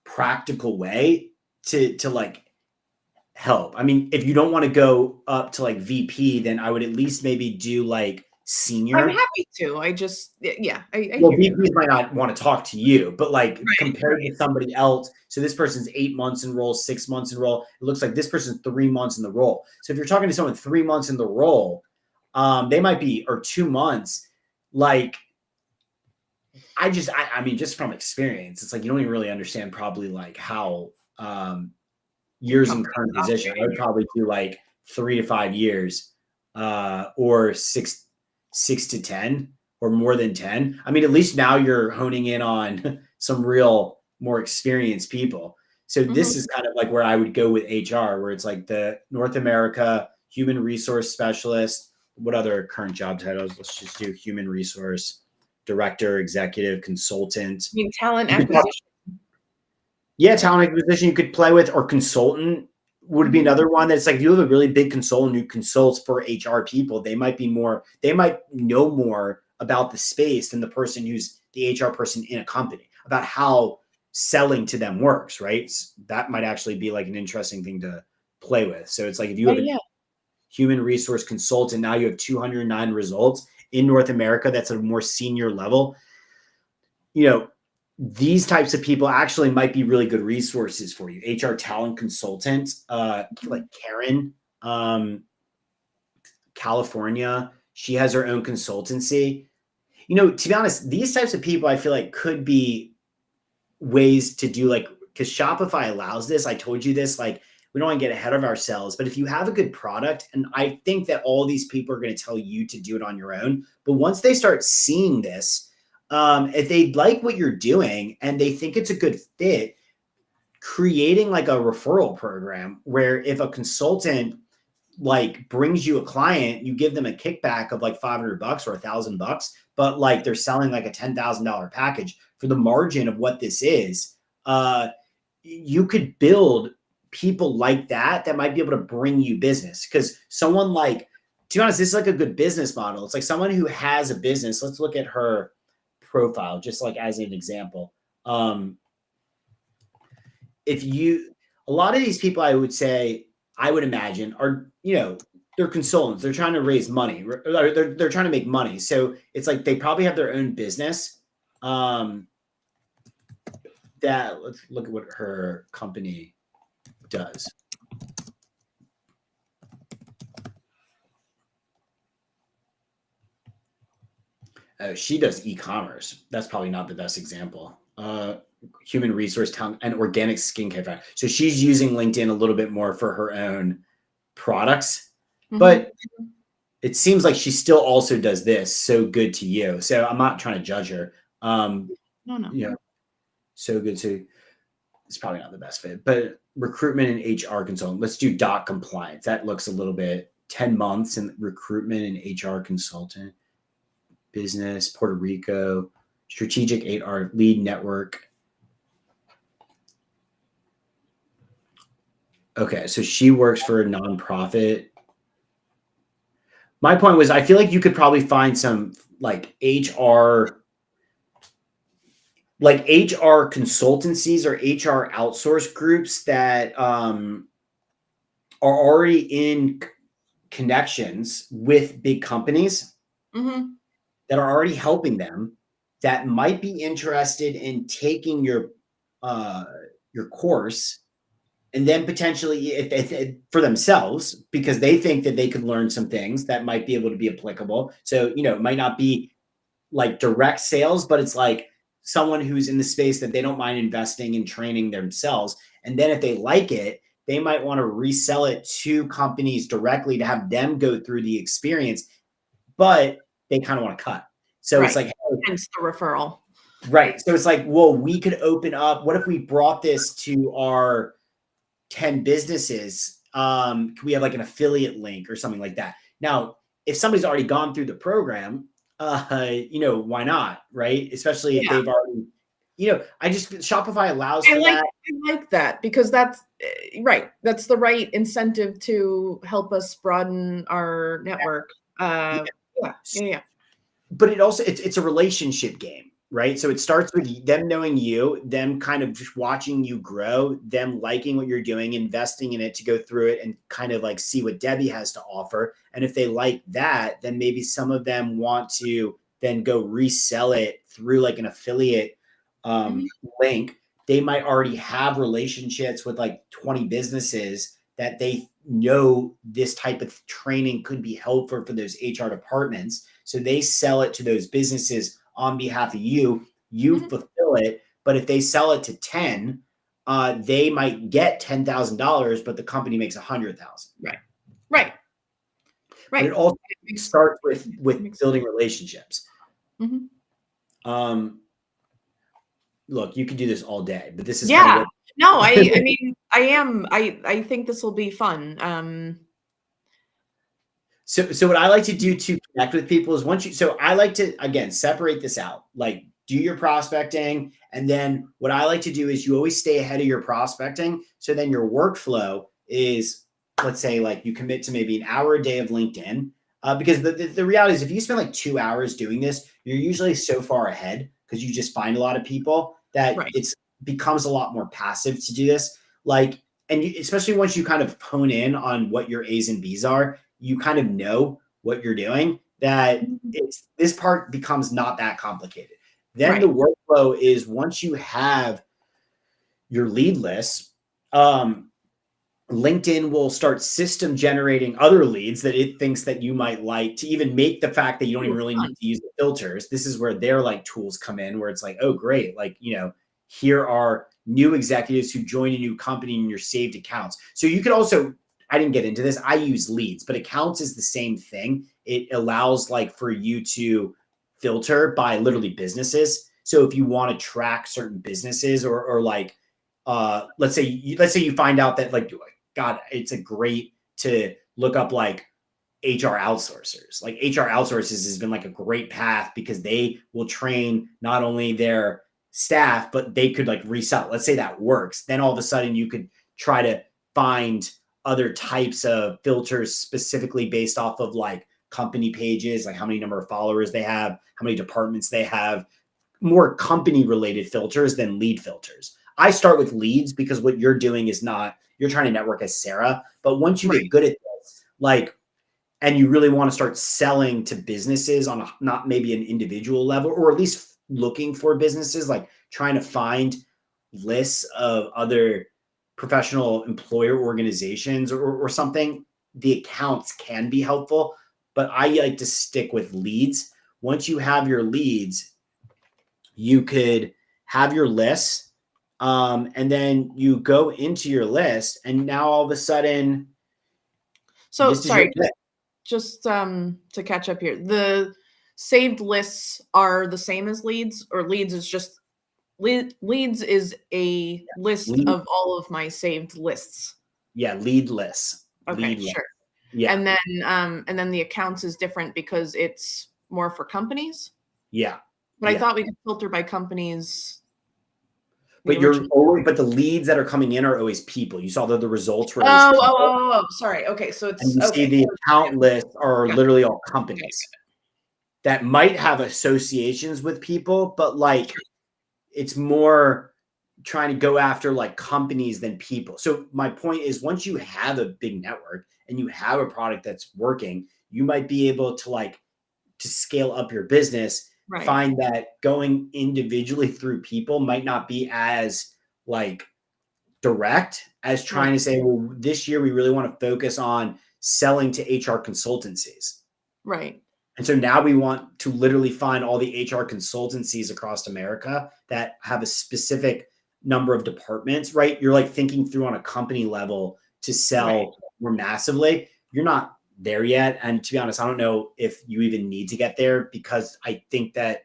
practical way to like help. I mean, if you don't want to go up to like VP, then I would at least maybe do like senior. I'm happy to. I just, yeah. Well, VPs might not want to talk to you, but like compared to somebody else. So this person's 8 months in role, 6 months in role. It looks like this person's 3 months in the role. So if you're talking to someone 3 months in the role, they might be, or 2 months. Like, I mean, just from experience, it's like you don't even really understand probably like how years in current position. I would probably do like 3 to 5 years, or six to 10, or more than 10. I mean, at least now you're honing in on some real more experienced people. So this is kind of like where I would go with HR, where it's like the North America human resource specialist. What other current job titles? Let's just do human resource director, executive, consultant. I mean, talent acquisition. Talent acquisition you could play with, or consultant would be another one. That's like, if you have a really big consultant who consults for HR people, they might know more about the space than the person who's the HR person in a company, about how selling to them works, right? So that might actually be like an interesting thing to play with. So it's like, if you have a human resource consultant, now you have 209 results in North America. That's a more senior level. These types of people actually might be really good resources for you. HR talent consultant, like Karen, California. She has her own consultancy. To be honest, these types of people I feel like could be ways to do, like, because Shopify allows this. I told you this, like, we don't want to get ahead of ourselves, but if you have a good product, and I think that all these people are going to tell you to do it on your own, but once they start seeing this, if they like what you're doing and they think it's a good fit, creating like a referral program where if a consultant like brings you a client, you give them a kickback of like $500 or $1,000, but like they're selling like a $10,000 package for the margin of what this is. You could build people like that might be able to bring you business, because someone like, to be honest, this is like a good business model. It's like someone who has a business. Let's look at her profile just like as an example. A lot of these people, I would imagine are, they're consultants. They're trying to raise money. They're trying to make money. So it's like they probably have their own business. Let's look at what her company does. She does e-commerce. That's probably not the best example. Human resource talent and organic skincare. So she's using LinkedIn a little bit more for her own products, but it seems like she still also does this. So good to you. So I'm not trying to judge her. No. So good to. It's probably not the best fit, but recruitment and HR consultant. Let's do dot compliance. That looks a little bit 10 months in recruitment and HR consultant. Business, Puerto Rico, strategic HR lead network. Okay, so she works for a nonprofit. My point was, I feel like you could probably find some like HR consultancies or HR outsource groups that are already in connections with big companies that are already helping them, that might be interested in taking your course, and then potentially if for themselves, because they think that they could learn some things that might be able to be applicable. So, it might not be like direct sales, but it's like someone who's in the space that they don't mind investing in training themselves. And then if they like it, they might want to resell it to companies directly to have them go through the experience, but they kind of want to cut. So It's like, hence the referral. Right. So it's like, well, we could open up. What if we brought this to our 10 businesses? Can we have like an affiliate link or something like that? Now, if somebody's already gone through the program, why not? Right. Especially if they've already, Shopify allows for that. I like that, because that's right. That's the right incentive to help us broaden our network. Yeah. But it's a relationship game, right? So it starts with them knowing you, them kind of just watching you grow, them liking what you're doing, investing in it to go through it and kind of like see what Debbie has to offer. And if they like that, then maybe some of them want to then go resell it through like an affiliate link. They might already have relationships with like 20 businesses that they know this type of training could be helpful for those HR departments. So they sell it to those businesses on behalf of you. You fulfill it. But if they sell it to 10, they might get $10,000, but the company makes $100,000. Right. But it also starts with building relationships. Look, you could do this all day, but this is I mean, I think this will be fun. So what I like to do to connect with people is I like to, again, separate this out, like do your prospecting. And then what I like to do is you always stay ahead of your prospecting. So then your workflow is, let's say like you commit to maybe an hour a day of LinkedIn, because the reality is if you spend like 2 hours doing this, you're usually so far ahead because you just find a lot of people that it's becomes a lot more passive to do this. Like, and especially once you kind of hone in on what your A's and B's are, you kind of know what you're doing, that this part becomes not that complicated. Then the workflow is once you have your lead list, LinkedIn will start system generating other leads that it thinks that you might like, to even make the fact that you don't even Ooh, really need fun. to use the filters. This is where their like tools come in, where it's like, oh, great. Like, here are new executives who join a new company in your saved accounts. So you could also, I didn't get into this. I use leads, but accounts is the same thing. It allows like for you to filter by literally businesses. So if you want to track certain businesses or like, let's say you find out that like, God, it's a great to look up like HR outsourcers. Like HR outsourcers has been like a great path because they will train not only their staff, but they could like resell. Let's say that works. Then all of a sudden you could try to find other types of filters specifically based off of like company pages, like how many number of followers they have, how many departments they have, more company related filters than lead filters. I start with leads because what you're doing is not, you're trying to network as Sarah, but once you Right. get good at this, like, and you really want to start selling to businesses on a, not maybe an individual level, or at least looking for businesses, like trying to find lists of other professional employer organizations or something, the accounts can be helpful. But I like to stick with leads. Once you have your leads, you could have your list, and then you go into your list, and now all of a sudden, So this is your sorry, list. just to catch up here. The saved lists are the same as leads, or leads is just leads is a list Lead, of all of my saved lists. yeah, lead lists, Okay, lead list. sure. Yeah, And then the accounts is different because it's more for companies. yeah, But I yeah. thought we could filter by companies the But you're original. always, but the leads that are coming in are always people. You saw that the results were always Oh, oh, people, oh, oh, oh, sorry. Okay, so and it's you see okay. the account lists are Got literally all it, got it. companies that might have associations with people, but like it's more trying to go after like companies than people. So my point is, once you have a big network and you have a product that's working, you might be able to like to scale up your business, Right, find that going individually through people might not be as like direct as right, trying to say, well, this year we really want to focus on selling to HR consultancies. right, And so now we want to literally find all the HR consultancies across America that have a specific number of departments, right? You're like thinking through on a company level to right. sell more massively. You're not there yet. And to be honest, I don't know if you even need to get there, because I think that,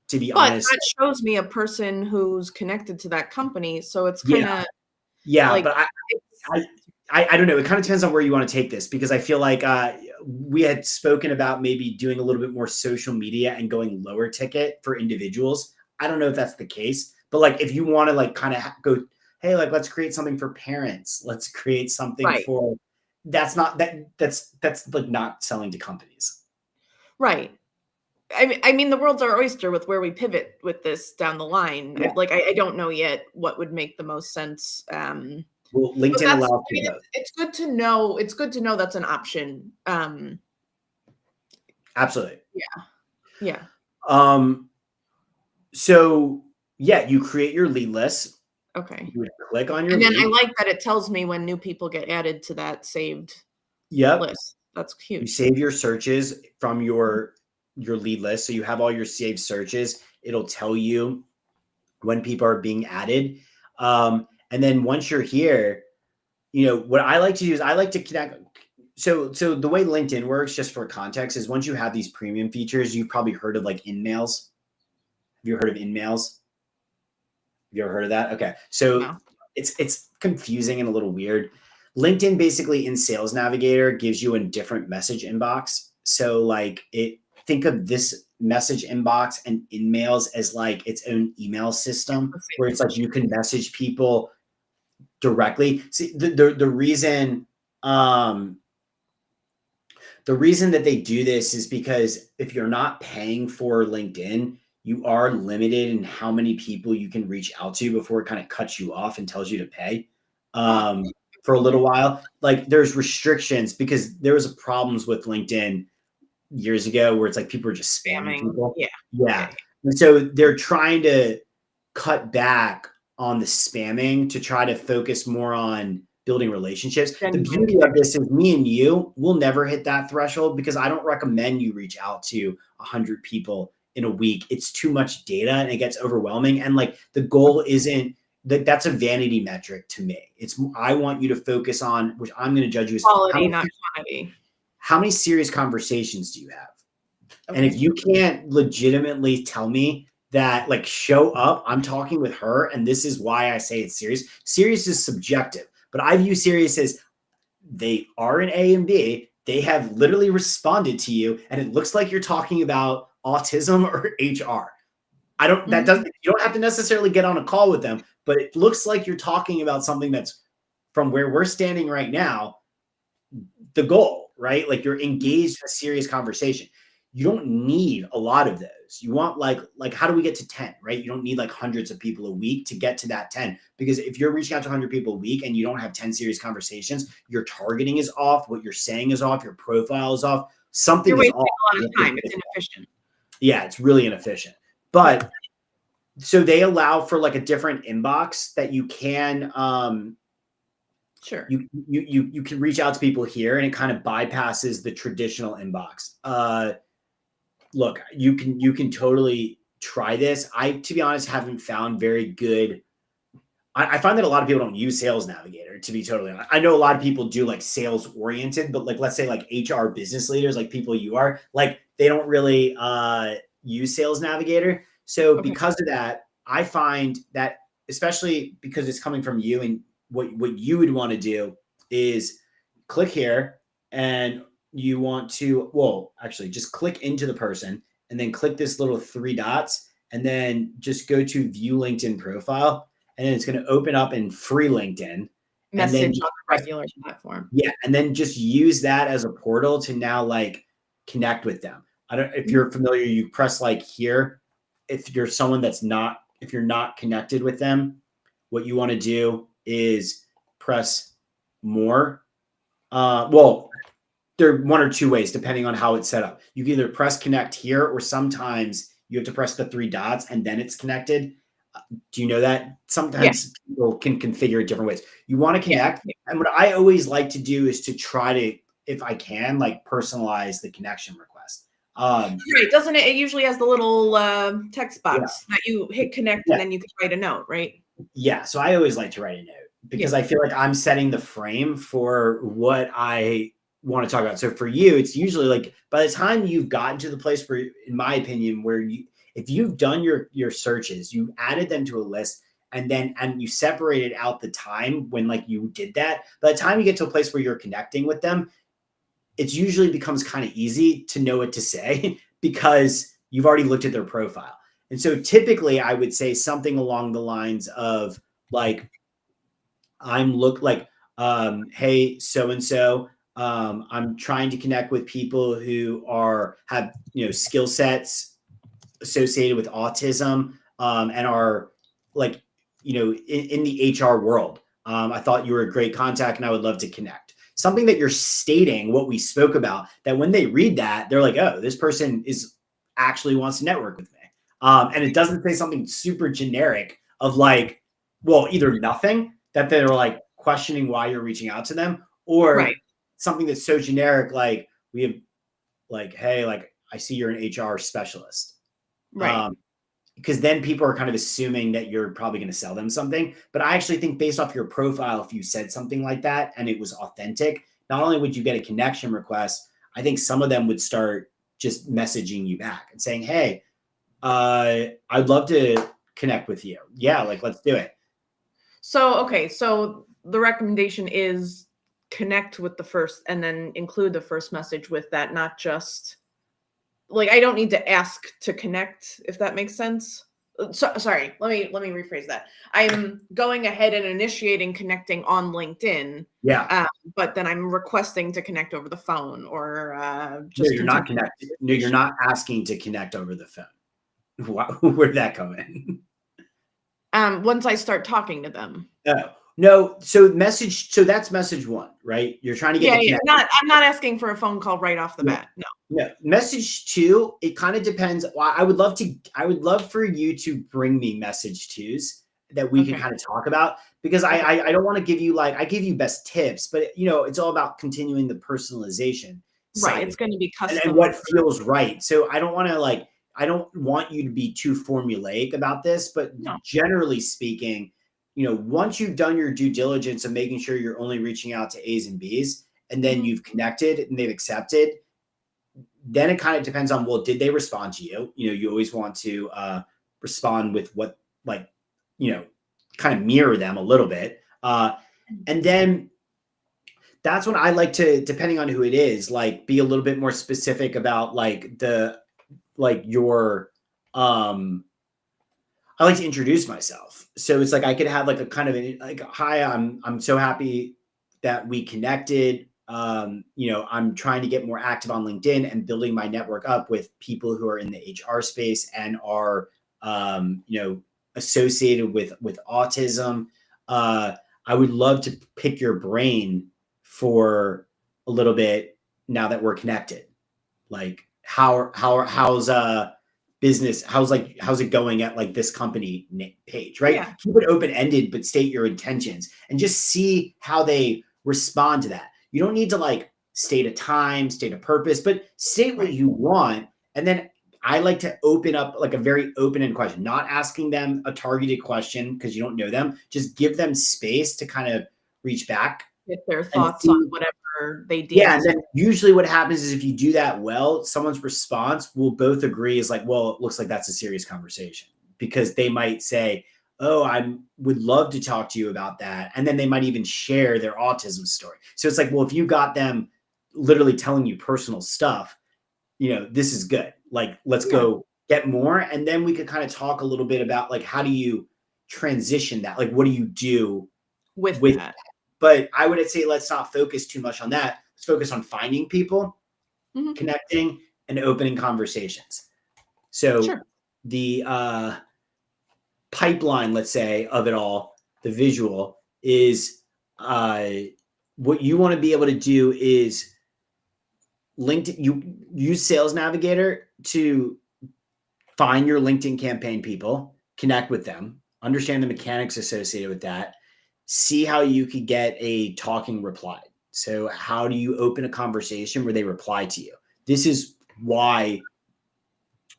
to be But honest, that shows me a person who's connected to that company, so it's yeah, kinda yeah, like but it's I, I don't know. It kind of depends on where you want to take this, because I feel like we had spoken about maybe doing a little bit more social media and going lower ticket for individuals. I don't know if that's the case, but like if you want to like kind of go, hey, like let's create something for parents. Let's create something right, for, that's like not selling to companies. right. I mean, the world's our oyster with where we pivot with this down the line. Yeah. I don't know yet what would make the most sense, Well, but LinkedIn that's allows I for mean, both. it's good to know it's good to know that's an option. Absolutely. Yeah, yeah, Um, so yeah, you create your lead list. okay. You would click on your And then I lead. like that it tells me when new people get added to that saved Yep. list. That's You huge. save your searches from your lead list. So you have all your saved searches. It'll tell you when people are being added. And then once you're here, what I like to do is I like to connect. So the way LinkedIn works, just for context, is once you have these premium features, you've probably heard of like InMails. Have you heard of InMails? Have you ever heard of that? Okay. So No. it's confusing and a little weird. LinkedIn basically in Sales Navigator gives you a different message inbox. So like think of this message inbox and InMails as like its own email system, The same where it's like message. you can message people directly. See, the reason that they do this is because if you're not paying for LinkedIn, you are limited in how many people you can reach out to before it kind of cuts you off and tells you to pay, Huh, for a little interesting. while. Like there's restrictions because there was problems with LinkedIn years ago where it's like people were just spamming Spamming. people. Yeah, yeah, Yeah. And so they're trying to cut back on the spamming to try to focus more on building relationships. The Genuine beauty of this is me and you will never hit that threshold because I don't recommend you reach out to 100 people in a week. It's too much data and it gets overwhelming. And like the goal isn't that's a vanity metric to me. I want you to focus on, which I'm going to judge you as quality, not quantity. how many serious conversations do you have? Okay. And if you can't legitimately tell me that, like, show up, I'm talking with her, and this is why I say it's serious. Serious is subjective, but I view serious as they are an A and B. They have literally responded to you, and it looks like you're talking about autism or HR. That doesn't, you don't have to necessarily get on a call with them, but it looks like you're talking about something that's from where we're standing right now, the goal, right? Like you're engaged in a serious conversation. You don't need a lot of those. You want like how do we get to 10, right? You don't need like hundreds of people a week to get to that 10, because if you're reaching out to 100 people a week and you don't have 10 serious conversations, your targeting is off, what you're saying is off, your profile is off, something You're is wasting off. a lot of time. It's inefficient. Yeah, it's really inefficient. But so they allow for like a different inbox that you can sure. You can reach out to people here, and it kind of bypasses the traditional inbox. Look, you can totally try this. I, to be honest, haven't found very good. I find that a lot of people don't use Sales Navigator, to be totally honest. I know a lot of people do like sales oriented, but like, let's say like HR business leaders, like people you are, like they don't really use Sales Navigator. So because of that, I find that, especially because it's coming from you, and what you would want to do is click here, and you want to, well, actually just click into the person and then click this little 3 dots and then just go to view LinkedIn profile. And then it's going to open up in free LinkedIn. Message on the regular platform. Yeah. And then just use that as a portal to now like connect with them. If you're familiar, you press like here. If you're someone if you're not connected with them, what you want to do is press more. Well, there are 1 or 2 ways depending on how it's set up. You can either press connect here, or sometimes you have to press the 3 dots and then it's connected. Do you know that? Sometimes people can configure it different ways. You want to connect. Yeah. And what I always like to do is to try to, if I can, like personalize the connection request. Right. Doesn't it? It usually has the little text box that you hit connect and then you can write a note, right? Yeah. So I always like to write a note because I feel like I'm setting the frame for what I want to talk about. So for you, it's usually like by the time you've gotten to the place where, in my opinion, where if you've done your searches, you added them to a list, and you separated out the time when like you did that, by the time you get to a place where you're connecting with them, it usually becomes kind of easy to know what to say because you've already looked at their profile. And so typically I would say something along the lines of like, hey, so-and-so, I'm trying to connect with people who have skill sets associated with autism and are like in the HR world. I thought you were a great contact and I would love to connect. Something that you're stating what we spoke about, that when they read that, they're like, oh, this person actually wants to network with me. And it doesn't say something super generic of like, well, either nothing that they're like questioning why you're reaching out to them, or something that's so generic, like we have like, hey, like I see you're an HR specialist. Right. Because then people are kind of assuming that you're probably going to sell them something. But I actually think based off your profile, if you said something like that and it was authentic, not only would you get a connection request, I think some of them would start just messaging you back and saying, hey, I'd love to connect with you. Yeah, like let's do it. So, okay. So the recommendation is connect with the first and then include the first message with that, not just like, I don't need to ask to connect, if that makes sense. So, sorry, let me rephrase that. I'm going ahead and initiating connecting on LinkedIn. Yeah. But then I'm requesting to connect over the phone or just. No, you're not connected. No, you're not asking to connect over the phone. Where'd that come in? Once I start talking to them. Oh. No, so that's message 1, right? You're trying to get I'm not asking for a phone call right off the bat. No. Message 2, it kind of depends. I would love for you to bring me message 2s that we can Okay. kind of talk about, because I don't want to give you like, I give you best tips, but it's all about continuing the personalization Right. side of It's it, going to be and custom. what feels right. So I don't want to like, I don't want you to be too formulaic about this, but No. generally speaking, once you've done your due diligence of making sure you're only reaching out to A's and B's, and then Mhm. you've connected and they've accepted, then it kind of depends on, well, did they respond to you? You always want to respond with what, like, kind of mirror them a little bit. And then that's when I like to, depending on who it is, like be a little bit more specific about your I like to introduce myself. So it's like I could have like a kind of like, hi, I'm so happy that we connected. I'm trying to get more active on LinkedIn and building my network up with people who are in the HR space and are associated with autism. I would love to pick your brain for a little bit now that we're connected. Like how's business, how's it going at like this company page, right? Yeah. Keep it open-ended, but state your intentions and just see how they respond to that. You don't need to like state a time, state a purpose, but state what Right. you want. And then I like to open up like a very open-end question, not asking them a targeted question because you don't know them. Just give them space to kind of reach back Get their and thoughts on see. whatever they deem Yeah, and as. then usually what happens is if you do that well, someone's response will both agree is like, well, it looks like that's a serious conversation, because they might say, oh, I would love to talk to you about that. And then they might even share their autism story. So it's like, well, if you got them literally telling you personal stuff, this is good. Like, let's Yeah. go get more. And then we could kind of talk a little bit about like, how do you transition that? Like, what do you do With with, that. but I would say let's not focus too much on that. Let's focus on finding people, Mhm. connecting, and opening conversations. So Sure. the pipeline, let's say, of it all, the visual is what you want to be able to do is LinkedIn. You use Sales Navigator to find your LinkedIn campaign people, connect with them, understand the mechanics associated with that, see how you could get a talking reply. So how do you open a conversation where they reply to you? This is why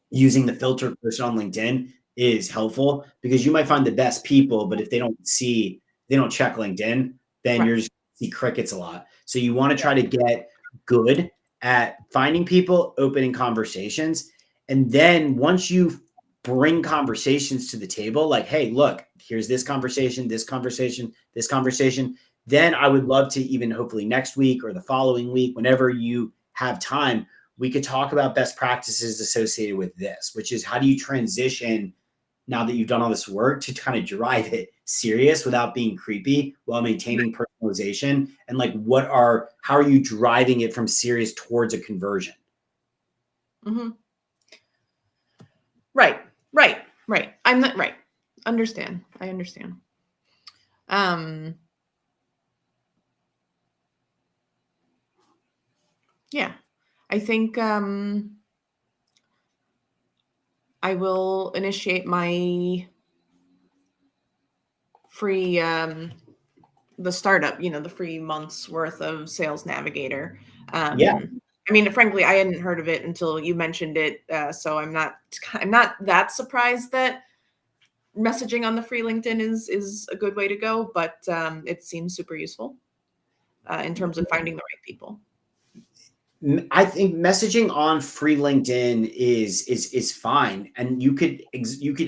using the filter person on LinkedIn is helpful, because you might find the best people, but if they don't check LinkedIn, then Right. you're just see crickets a lot. So you want to try to get good at finding people, opening conversations. And then once you bring conversations to the table, like, hey, look, here's this conversation, this conversation, this conversation, then I would love to, even hopefully next week or the following week, whenever you have time, we could talk about best practices associated with this, which is how do you transition now that you've done all this work to kind of drive it serious without being creepy while maintaining personalization, and like how are you driving it from serious towards a conversion? Mhm. Right. Right. Right. I'm not right. Understand. I understand. Um yeah. I think I will initiate my free the startup, the free month's worth of Sales Navigator. Yeah. I mean, frankly, I hadn't heard of it until you mentioned it, so I'm not that surprised that messaging on the free LinkedIn is a good way to go, but it seems super useful in terms of finding the right people. I think messaging on free LinkedIn is fine, and you could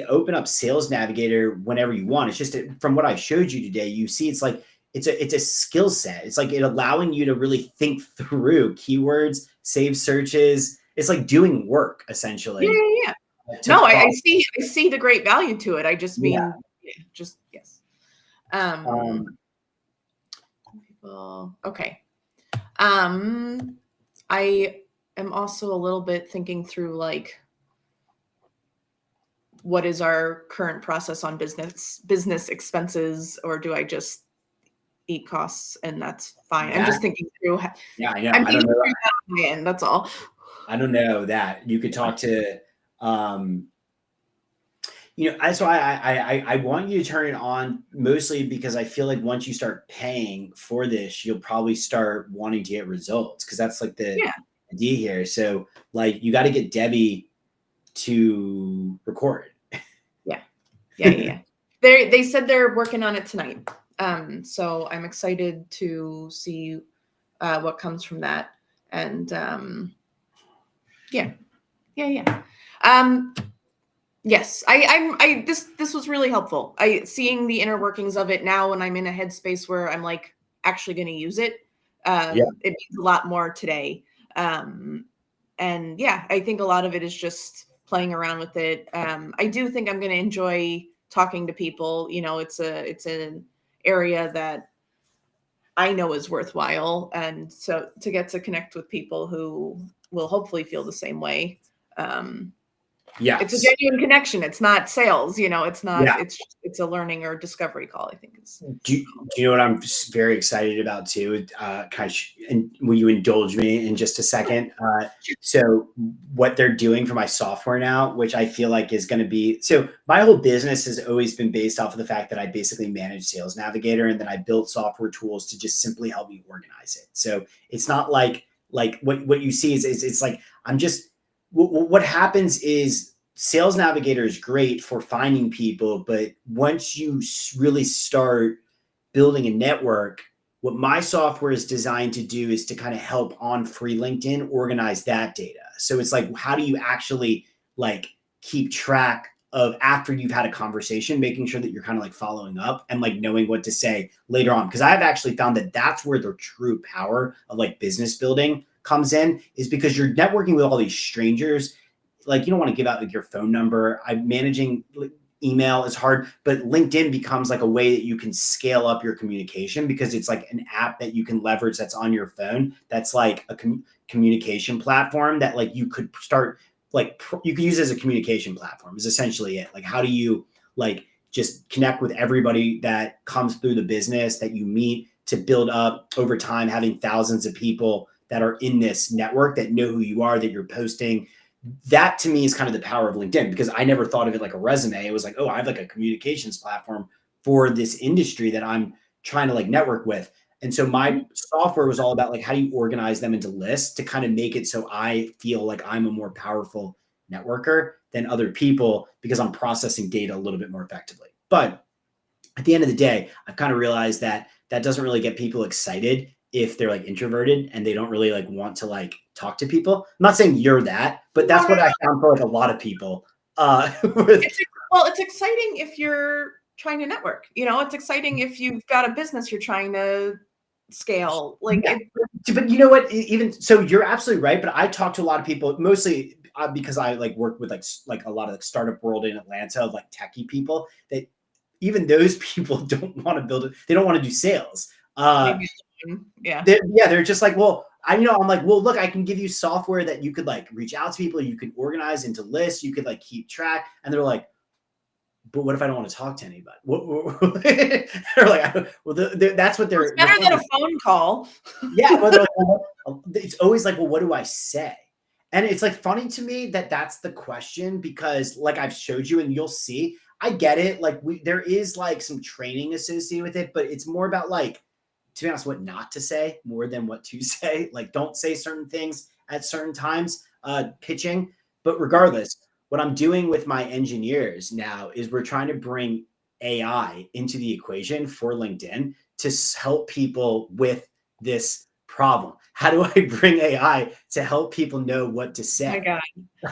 open up Sales Navigator whenever you want. It's just from what I showed you today, you see it's like it's a skill set. It's like it allowing you to really think through keywords, save searches. It's like doing work Yeah, essentially. yeah, yeah. To No, prompt. I see the great value to it. I just Yeah. mean, yeah, just yes. Um, Um, people, okay. I am also a little bit thinking through like what is our current process on business expenses, or do I just eat costs and that's fine? I'm that just thinking through. yeah, I know. I'm I don't thinking know. through that on my end. That's all. I don't know that you could talk to. Um, That's why I want you to turn it on, mostly because I feel like once you start paying for this, you'll probably start wanting to get results, because that's like the Yeah. idea here. So like you got to get Debbie to record. Yeah. They said they're working on it tonight. So I'm excited to see what comes from that. And yeah. Yes, I this was really helpful. Seeing the inner workings of it now when I'm in a headspace where I'm like actually going to use it. Yeah. It means a lot more today. And yeah, I think a lot of it is just playing around with it. I do think I'm going to enjoy talking to people. It's an area that I know is worthwhile, and so to get to connect with people who will hopefully feel the same way. It's a Yes. genuine connection. It's not sales, it's not, Yeah. it's a learning or discovery call, I think is. Do you know what I'm very excited about too? And will you indulge me in just a second? So what they're doing for my software now, which I feel like is going to be, so my whole business has always been based off of the fact that I basically manage Sales Navigator, and then I built software tools to just simply help me organize it. So it's not like what you see is it's like I'm just what happens is Sales Navigator is great for finding people, but once you really start building a network, what my software is designed to do is to kind of help on free LinkedIn organize that data. So it's like, how do you actually like keep track of after you've had a conversation, making sure that you're kind of like following up and like knowing what to say later on? Because I've actually found that that's where the true power of like business building comes in, is because you're networking with all these strangers. Like you don't want to give out like your phone number. I'm managing email is hard, but LinkedIn becomes like a way that you can scale up your communication, because it's like an app that you can leverage that's on your phone. That's like a communication platform that like you could start like you could use as a communication platform is essentially it. Like, how do you like just connect with everybody that comes through the business that you meet, to build up over time, having thousands of people that are in this network that know who you are, that you're posting. That to me is kind of the power of LinkedIn, because I never thought of it like a resume. It was like, oh, I have like a communications platform for this industry that I'm trying to like network with. And so my software was all about like, how do you organize them into lists to kind of make it so I feel like I'm a more powerful networker than other people, because I'm processing data a little bit more effectively. But at the end of the day, I've kind of realized that that doesn't really get people excited if they're like introverted and they don't really like want to like talk to people. I'm not saying you're that, but that's what I found for like a lot of people. It's exciting if you're trying to network. It's exciting if you've got a business you're trying to scale. Like, yeah. But you know what? Even so, you're absolutely right. But I talk to a lot of people, mostly because I like work with like a lot of like startup world in Atlanta of like techie people, that even those people don't want to build it. They don't want to do sales. Yeah. They're just like, well, I'm like, well, look, I can give you software that you could like reach out to people, you could organize into lists, you could like keep track. And they're like, but what if I don't want to talk to anybody? They're like, well, that's what they're. It's better than a phone call. Yeah, well, like, it's always like, well, what do I say? And it's like funny to me that that's the question, because like I've showed you, and you'll see, I get it. Like there is like some training associated with it, but it's more about like, to be honest, what not to say more than what to say. Like, don't say certain things at certain times, pitching. But regardless, what I'm doing with my engineers now is we're trying to bring AI into the equation for LinkedIn to help people with this problem. How do I bring AI to help people know what to say? Oh my God.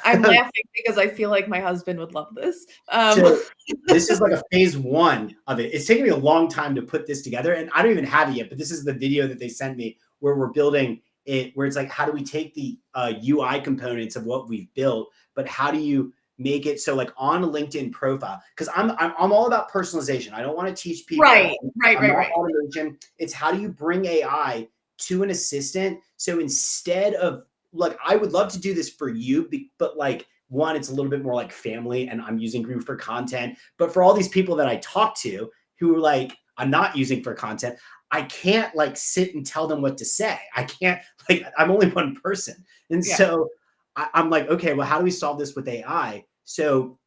I'm laughing because I feel like my husband would love this. So this is like a phase one of it. It's taken me a long time to put this together, and I don't even have it yet, but this is the video that they sent me where we're building it, where it's like, how do we take the UI components of what we've built, but how do you make it so like on a LinkedIn profile? Because I'm all about personalization. I don't want to teach people right. automation. It's how do you bring AI to an assistant? So instead of like, I would love to do this for you, but like, one, it's a little bit more like family, and I'm using Groove for content. But for all these people that I talk to who are like, I'm not using for content, I can't like sit and tell them what to say. I can't, like, I'm only one person. And so I'm like, okay, well, how do we solve this with AI? So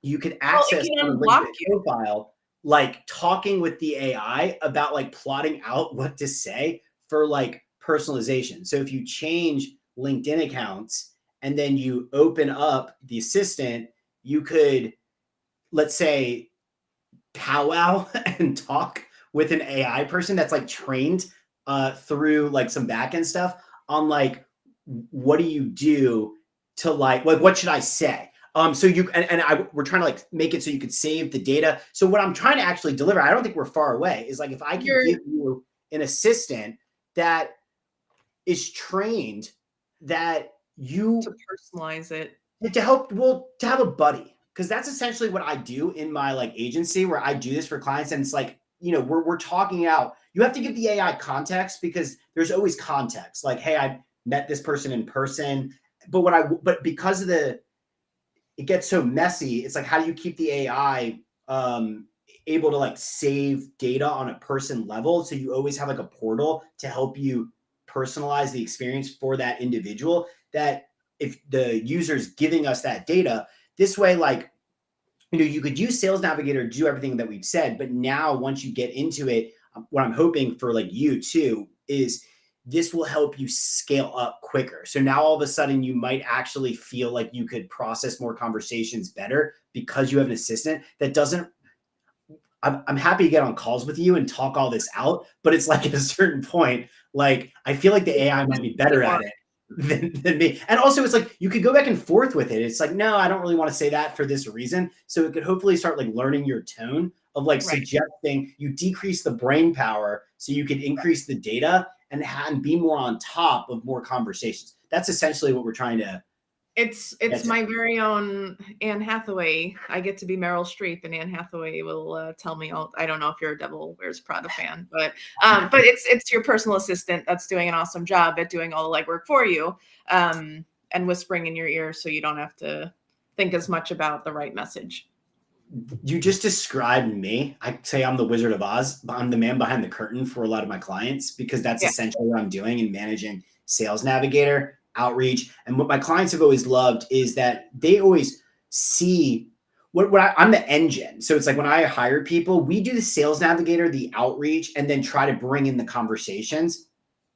you could Well, it access can on a unblock LinkedIn you. profile, like talking with the AI about like plotting out what to say for like personalization. So if you change LinkedIn accounts and then you open up the assistant, you could, let's say, powwow and talk with an AI person that's like trained through like some backend stuff on like what do you do to like what should I say? So you we're trying to like make it so you could save the data. So what I'm trying to actually deliver, I don't think we're far away, is like if I could You're give you an assistant that is trained that to you personalize it. to help, well, to have a buddy, because that's essentially what I do in my like agency where I do this for clients. And it's like, we're talking out. You have to give the AI context because there's always context. Like, hey, I met this person in person, but because of it gets so messy. It's like, how do you keep the AI able to like save data on a person level? So you always have like a portal to help you personalize the experience for that individual. That if the user's giving us that data this way, like, you could use Sales Navigator to do everything that we've said, but now once you get into it, what I'm hoping for like you too is this will help you scale up quicker. So now all of a sudden you might actually feel like you could process more conversations better because you have an assistant that doesn't. I'm happy to get on calls with you and talk all this out, but it's like at a certain point, like I feel like the AI might be better at it than me. And also it's like you could go back and forth with it. It's like, no, I don't really want to say that for this reason. So it could hopefully start like learning your tone of like Right. suggesting you decrease the brain power so you can increase the data and be more on top of more conversations. That's essentially what we're trying to It's get to. my very own Anne Hathaway. I get to be Meryl Streep, and Anne Hathaway will tell me all. I don't know if you're a Devil Wears Prada fan, but it's your personal assistant that's doing an awesome job at doing all the legwork for you, and whispering in your ear so you don't have to think as much about the right message. You just described me. I say I'm the Wizard of Oz, but I'm the man behind the curtain for a lot of my clients because that's Yeah. essentially what I'm doing in managing Sales Navigator, outreach. And what my clients have always loved is that they always see I'm the engine. So it's like when I hire people, we do the Sales Navigator, the outreach, and then try to bring in the conversations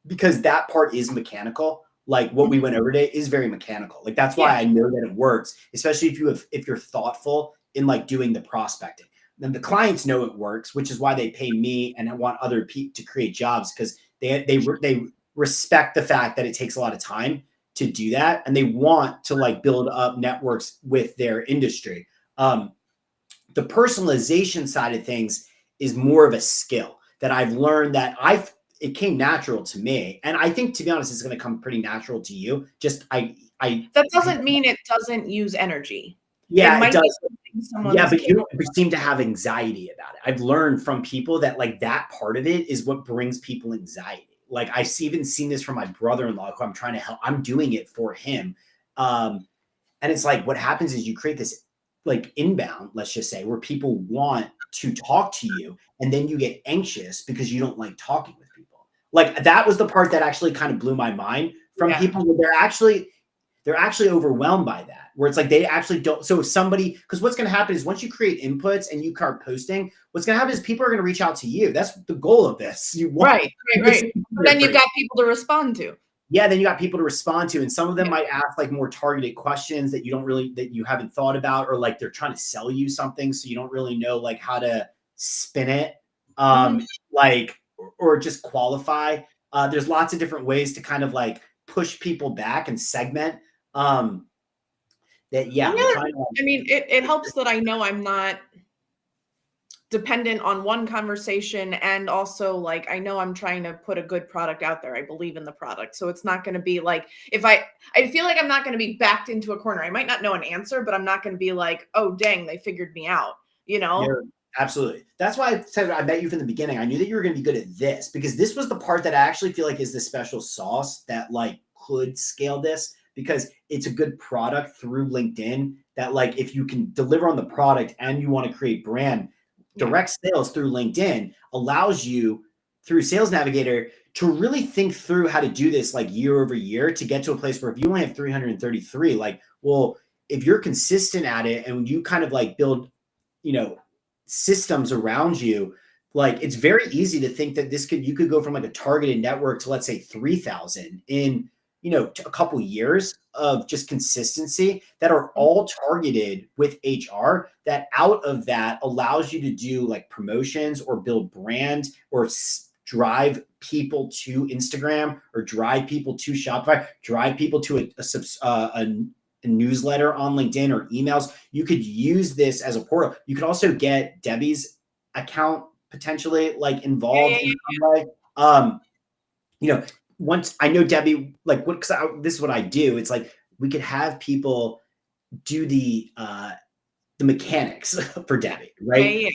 because that part is mechanical. Like what we went over today is very mechanical. Like that's why Yeah. I know that it works, especially if you're thoughtful in like doing the prospecting. Then the clients know it works, which is why they pay me and I want other people to create jobs because they respect the fact that it takes a lot of time to do that and they want to like build up networks with their industry. The personalization side of things is more of a skill that I've learned that it came natural to me. And I think, to be honest, it's going to come pretty natural to you. Just, That doesn't mean it doesn't use energy. It yeah, it might be does. something Yeah, someone's but you capable. don't seem to have anxiety about it. I've learned from people that like that part of it is what brings people anxiety. Like I've even seen this from my brother-in-law who I'm trying to help. I'm doing it for him. And it's like what happens is you create this like inbound, let's just say, where people want to talk to you and then you get anxious because you don't like talking with people. Like that was the part that actually kind of blew my mind from Yeah. people where they're actually overwhelmed by that, where it's like they actually don't. So if somebody, because what's going to happen is once you create inputs and you start posting, what's going to happen is people are going to reach out to you. That's the goal of this. You want Right. But then you've got people to respond to. yeah, then you got people to respond to, and some of them Yeah. might ask like more targeted questions that you haven't thought about, or like they're trying to sell you something, so you don't really know like how to spin it, like or just qualify. There's lots of different ways to kind of like push people back and segment. That yeah, I'm Yeah. trying to. I mean, it helps that I know I'm not dependent on one conversation, and also like I know I'm trying to put a good product out there. I believe in the product, so it's not going to be like if I feel like I'm not going to be backed into a corner. I might not know an answer, but I'm not going to be like, oh dang, they figured me out, you know. You're absolutely. That's why I said I met you from the beginning. I knew that you were going to be good at this because this was the part that I actually feel like is the special sauce that like could scale this because it's a good product through LinkedIn that like if you can deliver on the product and you want to create brand, direct sales through LinkedIn allows you through Sales Navigator to really think through how to do this like year over year to get to a place where if you only have 333, like, well, if you're consistent at it and you kind of like build, systems around you, like it's very easy to think that you could go from like a targeted network to, let's say, 3,000 in, a couple years of just consistency that are all targeted with HR, that out of that allows you to do like promotions or build brand or drive people to Instagram or drive people to Shopify, drive people to a newsletter on LinkedIn or emails. You could use this as a portal. You could also get Debbie's account potentially like involved in some way. Once I know Debbie, like this is what I do. It's like we could have people do the mechanics for Debbie, right?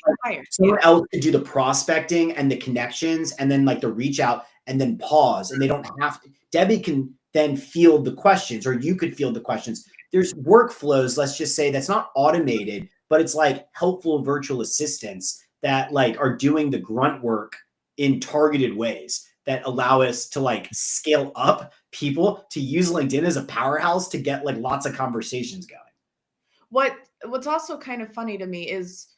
Someone else could do the prospecting and the connections and then like the reach out and then pause, and they don't have to. Debbie can then field the questions, or you could field the questions. There's workflows, let's just say, that's not automated, but it's like helpful virtual assistants that like are doing the grunt work in targeted ways that allow us to like scale up people to use LinkedIn as a powerhouse to get like lots of conversations going. What's also kind of funny to me is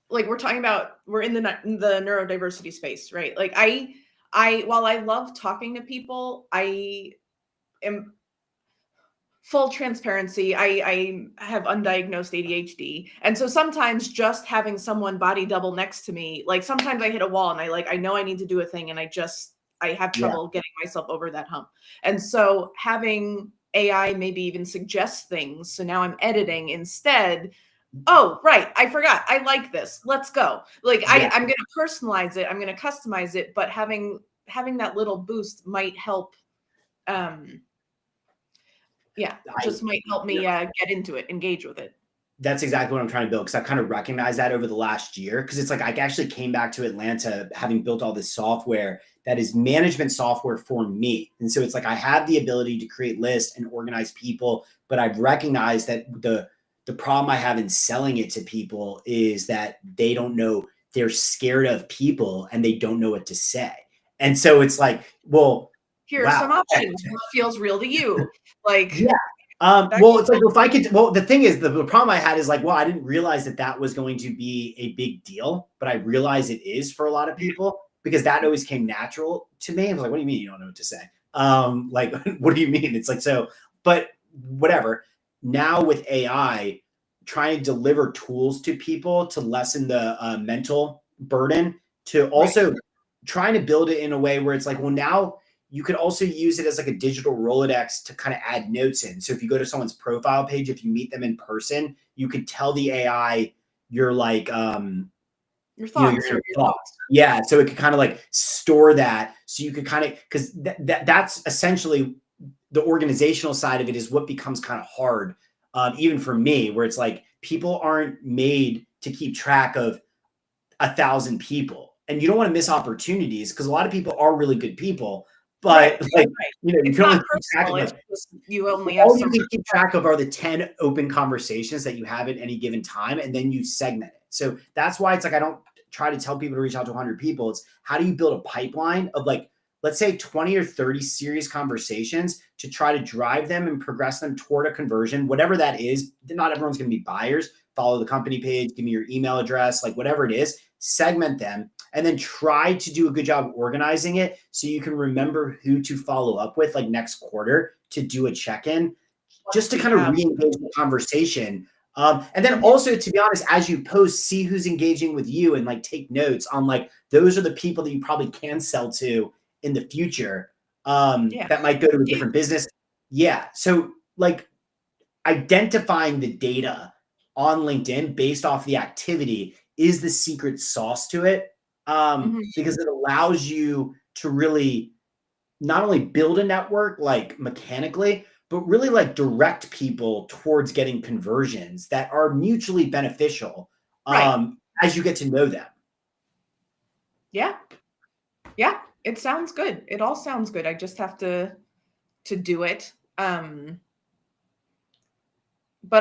like we're in the neurodiversity space, right? Like while I love talking to people, I am full transparency. I have undiagnosed ADHD. And so sometimes just having someone body double next to me, like sometimes I hit a wall and I know I need to do a thing and I have trouble getting myself over that hump. And so having AI maybe even suggest things. So now I'm editing instead. Oh, right. I forgot. I like this. Let's go. Like I'm going to personalize it. I'm going to customize it, but having that little boost might help. Just might help me get into it, engage with it. That's exactly what I'm trying to build, because I've kind of recognized that over the last year, because it's like I actually came back to Atlanta having built all this software that is management software for me. And so it's like I have the ability to create lists and organize people, but I've recognized that the problem I have in selling it to people is that they don't know, they're scared of people and they don't know what to say. And so it's like, well, here are some options. What feels real to you? Like, it's like if I could. Well, the thing is, the problem I had is like, well, I didn't realize that was going to be a big deal, but I realize it is for a lot of people, because that always came natural to me. I was like, what do you mean you don't know what to say? Like, what do you mean? It's like, so, but whatever. Now with AI, trying to deliver tools to people to lessen the mental burden, to also trying to build it in a way where it's like, well, now you could also use it as like a digital Rolodex to kind of add notes in. So if you go to someone's profile page, if you meet them in person, you could tell the AI your like your thoughts. Your thoughts. Yeah. So it could kind of like store that. So you could kind of, because that's essentially the organizational side of it is what becomes kind of hard, even for me, where it's like people aren't made to keep track of 1,000 people, and you don't want to miss opportunities, because a lot of people are really good people. But you can only keep track of all you can keep track of are the 10 open conversations that you have at any given time, and then you segment it. So that's why it's like I don't try to tell people to reach out to 100 people. It's how do you build a pipeline of like, let's say 20 or 30 serious conversations to try to drive them and progress them toward a conversion, whatever that is. Not everyone's going to be buyers. Follow the company page, give me your email address, like whatever it is, segment them, and then try to do a good job organizing it so you can remember who to follow up with like next quarter to do a check-in, just to kind of re-engage the conversation. And then also, to be honest, as you post, see who's engaging with you and like take notes on like, those are the people that you probably can sell to in the future, that might go to a different business. Yeah. So like identifying the data on LinkedIn based off the activity is the secret sauce to it, because it allows you to really not only build a network like mechanically, but really like direct people towards getting conversions that are mutually beneficial as you get to know them. Yeah. It sounds good. It all sounds good. I just have to do it. But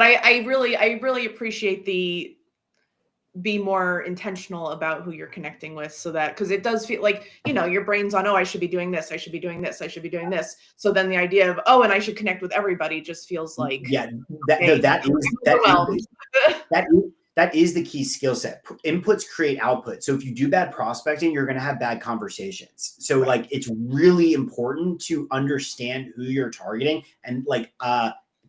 I really appreciate be more intentional about who you're connecting with, so that, because it does feel like, your brain's on, oh, I should be doing this, I should be doing this, I should be doing this. So then the idea of, oh, and I should connect with everybody just feels like, Yeah, that no, okay, that is overwhelmed. that is the key skill set. Inputs create output. So if you do bad prospecting, you're going to have bad conversations. So like it's really important to understand who you're targeting and like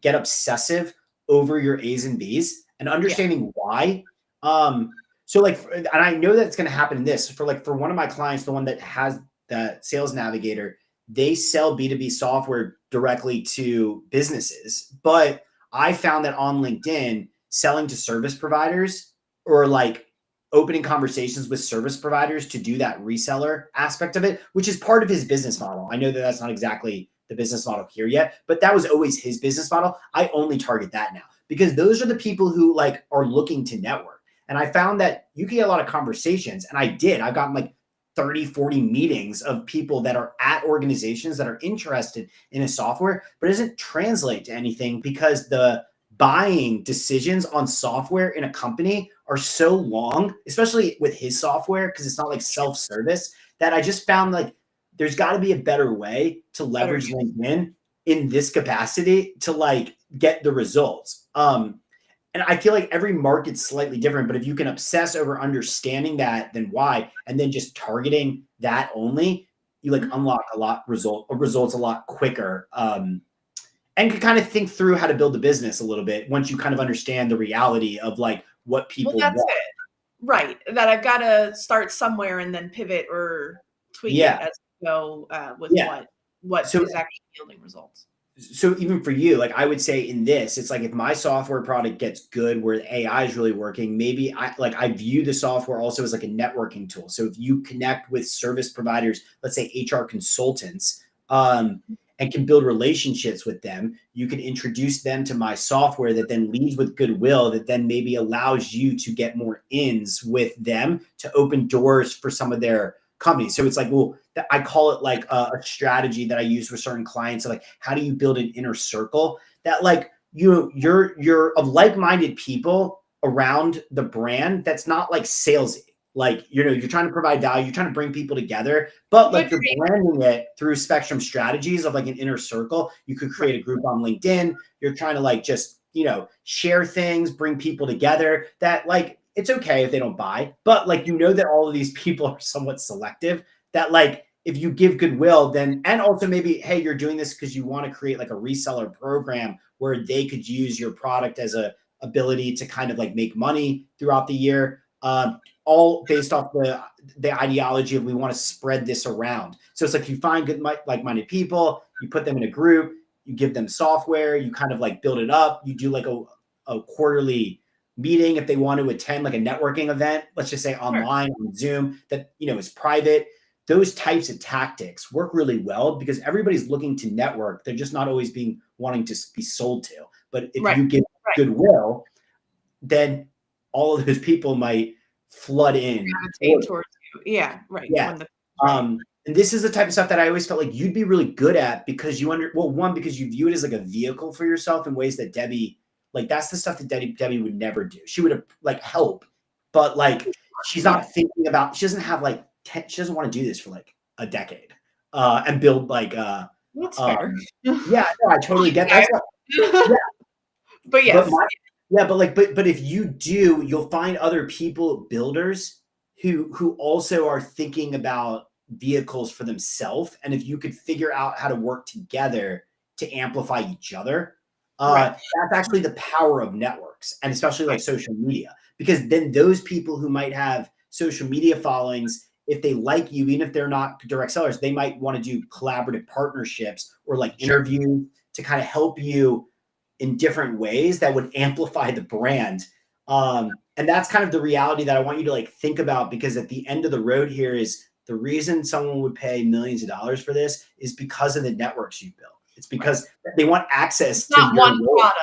get obsessive over your A's and B's and understanding why. So like, and I know that it's going to happen in this for one of my clients, the one that has the Sales Navigator, they sell B2B software directly to businesses. But I found that on LinkedIn, selling to service providers or like opening conversations with service providers to do that reseller aspect of it, which is part of his business model. I know that that's not exactly the business model here yet, but that was always his business model. I only target that now because those are the people who like are looking to network. And I found that you can get a lot of conversations, and I've gotten like 30, 40 meetings of people that are at organizations that are interested in a software, but it doesn't translate to anything because the buying decisions on software in a company are so long, especially with his software, because it's not like self-service, that I just found like there's got to be a better way to leverage LinkedIn in this capacity to like get the results. And I feel like every market's slightly different, but if you can obsess over understanding that, then why, and then just targeting that only, you like unlock results a lot quicker. And can kind of think through how to build the business a little bit once you kind of understand the reality of like what people want. It. Right. That I've got to start somewhere and then pivot or tweak it as we go with what is actually yielding results. So even for you, like I would say in this, it's like if my software product gets good where AI is really working, maybe I view the software also as like a networking tool. So if you connect with service providers, let's say HR consultants, and can build relationships with them, you can introduce them to my software that then leads with goodwill, that then maybe allows you to get more ins with them to open doors for some of their companies. So it's like, well, I call it like a strategy that I use with certain clients. So like, how do you build an inner circle that like you're of like-minded people around the brand that's not like salesy. Like, you're trying to provide value, you're trying to bring people together, but like you're branding it through spectrum strategies of like an inner circle. You could create a group on LinkedIn. You're trying to like just, share things, bring people together that like, it's okay if they don't buy, but like, that all of these people are somewhat selective, that like, if you give goodwill, then, and also maybe, hey, you're doing this because you want to create like a reseller program where they could use your product as a ability to kind of like make money throughout the year. All based off the ideology of we want to spread this around. So it's like you find good like-minded people, you put them in a group, you give them software, you kind of like build it up, you do like a quarterly meeting if they want to attend like a networking event, let's just say online on Zoom that is private. Those types of tactics work really well because everybody's looking to network. They're just not always wanting to be sold to. But if you give goodwill, then all of those people might flood in towards you. Yeah, right. Yeah. And this is the type of stuff that I always felt like you'd be really good at because because you view it as like a vehicle for yourself in ways that Debbie, like that's the stuff that Debbie would never do. She would have like help, but like she's not thinking about, she doesn't have like, she doesn't want to do this for like a decade and build like, that's fair. Yeah, I totally get that. Yeah. But yes. But if you do, you'll find other people, builders who also are thinking about vehicles for themselves. And if you could figure out how to work together to amplify each other, that's actually the power of networks, and especially like social media, because then those people who might have social media followings, if they like you, even if they're not direct sellers, they might want to do collaborative partnerships or like interviews to kind of help you in different ways that would amplify the brand. And that's kind of the reality that I want you to like think about, because at the end of the road here is the reason someone would pay millions of dollars for this is because of the networks you built. It's because they want access to not one product.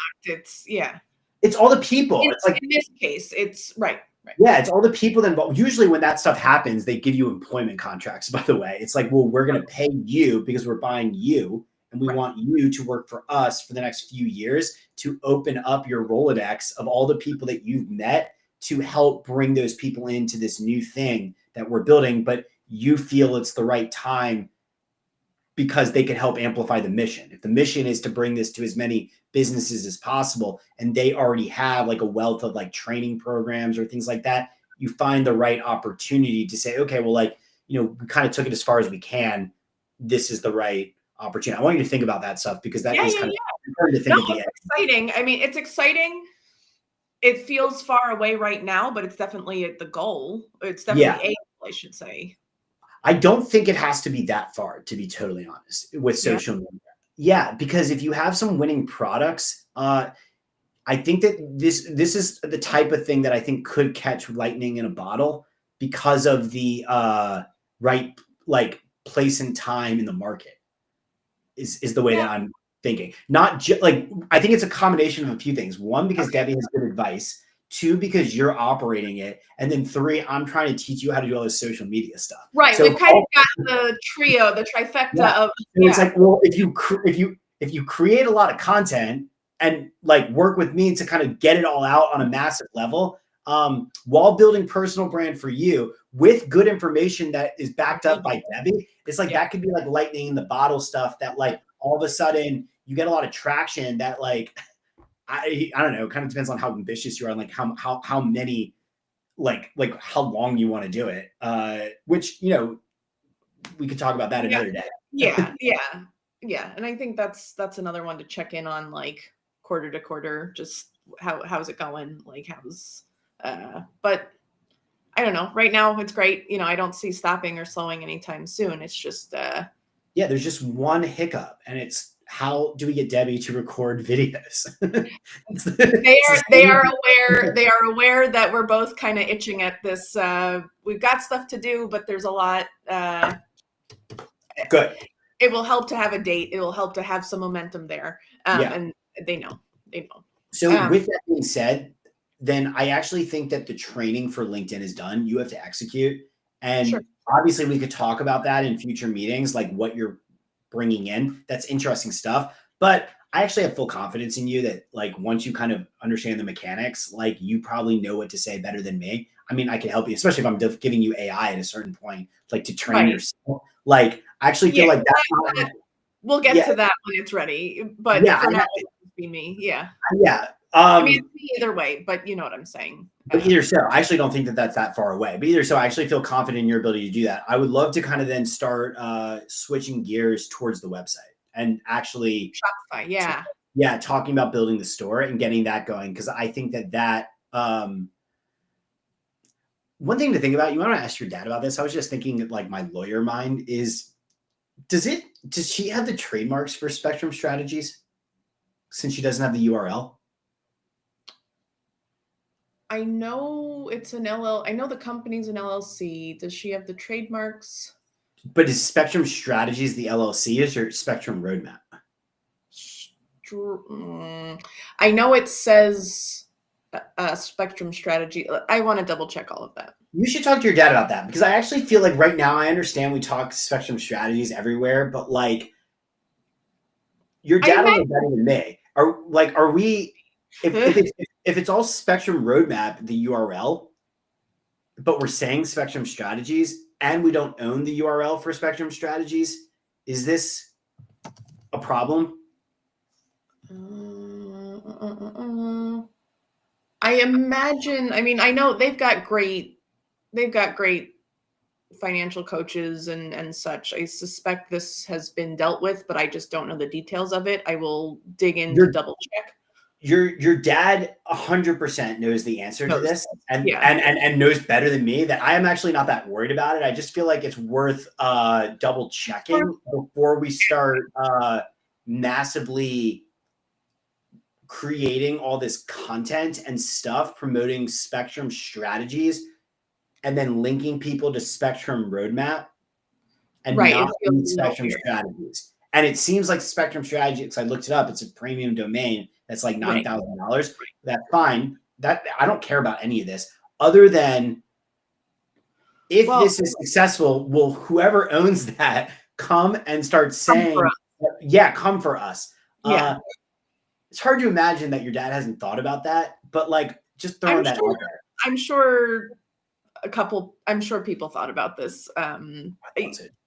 It's all the people. It's like in this case, it's right. Yeah, it's all the people involved. Usually when that stuff happens, they give you employment contracts, by the way. It's like, well, we're going to pay you because we're buying you. And we want you to work for us for the next few years to open up your Rolodex of all the people that you've met to help bring those people into this new thing that we're building, but you feel it's the right time because they can help amplify the mission. If the mission is to bring this to as many businesses as possible, and they already have like a wealth of like training programs or things like that, you find the right opportunity to say, okay, well, like, you know, we kind of took it as far as we can. This is the right opportunity. I want you to think about that stuff, because that is kind of important to think No, of the it's end. exciting. I mean, it's exciting. It feels far away right now, but it's definitely the goal. It's definitely I should say. I don't think it has to be that far, to be totally honest, with social media. Yeah, because if you have some winning products, I think that this is the type of thing that I think could catch lightning in a bottle, because of the right like place and time in the market is the way that I'm thinking. Not just like, I think it's a combination of a few things. One, because Debbie has good advice. Two, because you're operating it. And then three, I'm trying to teach you how to do all this social media stuff. Right. So We've kind of got the trio, the trifecta of. It's like, well, if you create a lot of content and like work with me to kind of get it all out on a massive level, while building personal brand for you with good information that is backed up by Debbie, it's like that could be like lightning in the bottle stuff that like all of a sudden you get a lot of traction that like, I don't know, it kind of depends on how ambitious you are and like how many, like how long you want to do it. Which, you know, we could talk about that another day. Yeah. And I think that's another one to check in on, like quarter to quarter, just how's it going? Like but I don't know. Right now it's great. You know, I don't see stopping or slowing anytime soon. It's just there's just one hiccup, and it's how do we get Debbie to record videos? They are aware that we're both kind of itching at this. We've got stuff to do, but there's a lot. Good. It will help to have a date. It will help to have some momentum there. And they know. So with that being said, then I actually think that the training for LinkedIn is done. You have to execute. And obviously we could talk about that in future meetings, like what you're bringing in. That's interesting stuff. But I actually have full confidence in you that like once you kind of understand the mechanics, like you probably know what to say better than me. I mean, I can help you, especially if I'm giving you AI at a certain point, like to train yourself. Like I actually feel like that's we'll get to that when it's ready. But for now, it'll be me. Yeah. I mean, it's me either way, but you know what I'm saying. But either so, I actually don't think that that's that far away. But either so, I actually feel confident in your ability to do that. I would love to kind of then start switching gears towards the website and actually Shopify. Talking about building the store and getting that going, because I think that one thing to think about. You want to ask your dad about this? I was just thinking, like my lawyer mind is, does she have the trademarks for Spectrum Strategies since she doesn't have the URL? I know it's an I know the company's an LLC. Does she have the trademarks? But is Spectrum Strategies the LLC? Is your Spectrum Roadmap? I know it says Spectrum Strategy. I want to double check all of that. You should talk to your dad about that, because I actually feel like right now, I understand we talk Spectrum Strategies everywhere, but like your dad will know better than me. Are we? If it's all Spectrum Roadmap, the URL, but we're saying Spectrum Strategies and we don't own the URL for Spectrum Strategies, is this a problem? I imagine. I mean, I know they've got great financial coaches and such. I suspect this has been dealt with, but I just don't know the details of it. I will dig in to double check. Your dad 100% knows the answer to this and knows better than me that I am actually not that worried about it. I just feel like it's worth double checking before we start massively creating all this content and stuff promoting Spectrum Strategies and then linking people to Spectrum Roadmap and not Spectrum Strategies. And it seems like Spectrum Strategy, because I looked it up, it's a premium domain that's like $9,000. That's fine. That I don't care about any of this other than if this is successful, will whoever owns that come and start saying, come for us. It's hard to imagine that your dad hasn't thought about that, but like just throwing that out there. I'm sure I'm sure people thought about this.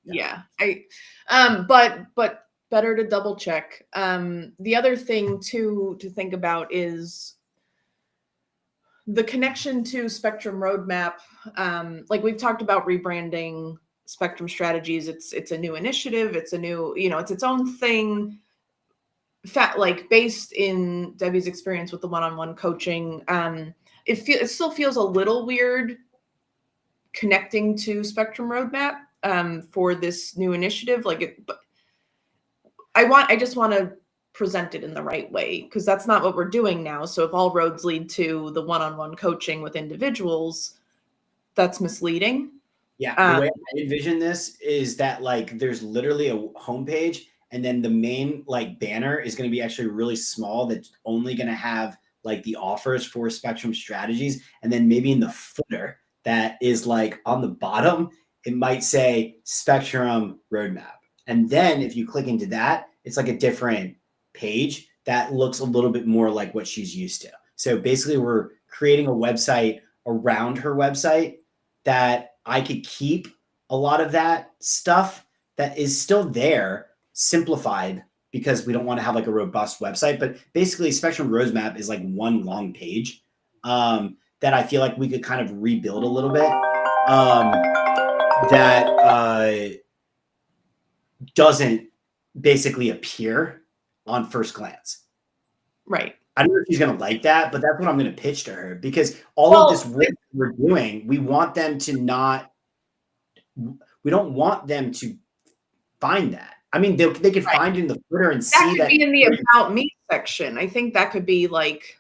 Yeah. But better to double check. The other thing to think about is the connection to Spectrum Roadmap. Like we've talked about rebranding Spectrum Strategies. It's a new initiative. It's a new, it's its own thing. Like based in Debbie's experience with the one-on-one coaching, it still feels a little weird connecting to Spectrum Roadmap for this new initiative. But I just want to present it in the right way, because that's not what we're doing now. So if all roads lead to the one-on-one coaching with individuals, that's misleading. Yeah, the way I envision this is that like there's literally a homepage, and then the main like banner is going to be actually really small. That's only going to have like the offers for Spectrum Strategies, and then maybe in the footer that is like on the bottom, it might say Spectrum Roadmap. And then if you click into that, it's like a different page that looks a little bit more like what she's used to. So basically we're creating a website around her website that I could keep a lot of that stuff that is still there, simplified, because we don't want to have like a robust website. But basically Spectrum Roadmap is like one long page that I feel like we could kind of rebuild a little bit that doesn't basically appear on first glance. Right. I don't know if she's going to like that, but that's what I'm going to pitch to her, because all of this work we're doing, we want them to we don't want them to find that. I mean, they could find in the footer and see that. That could be in the About Me section. I think that could be like,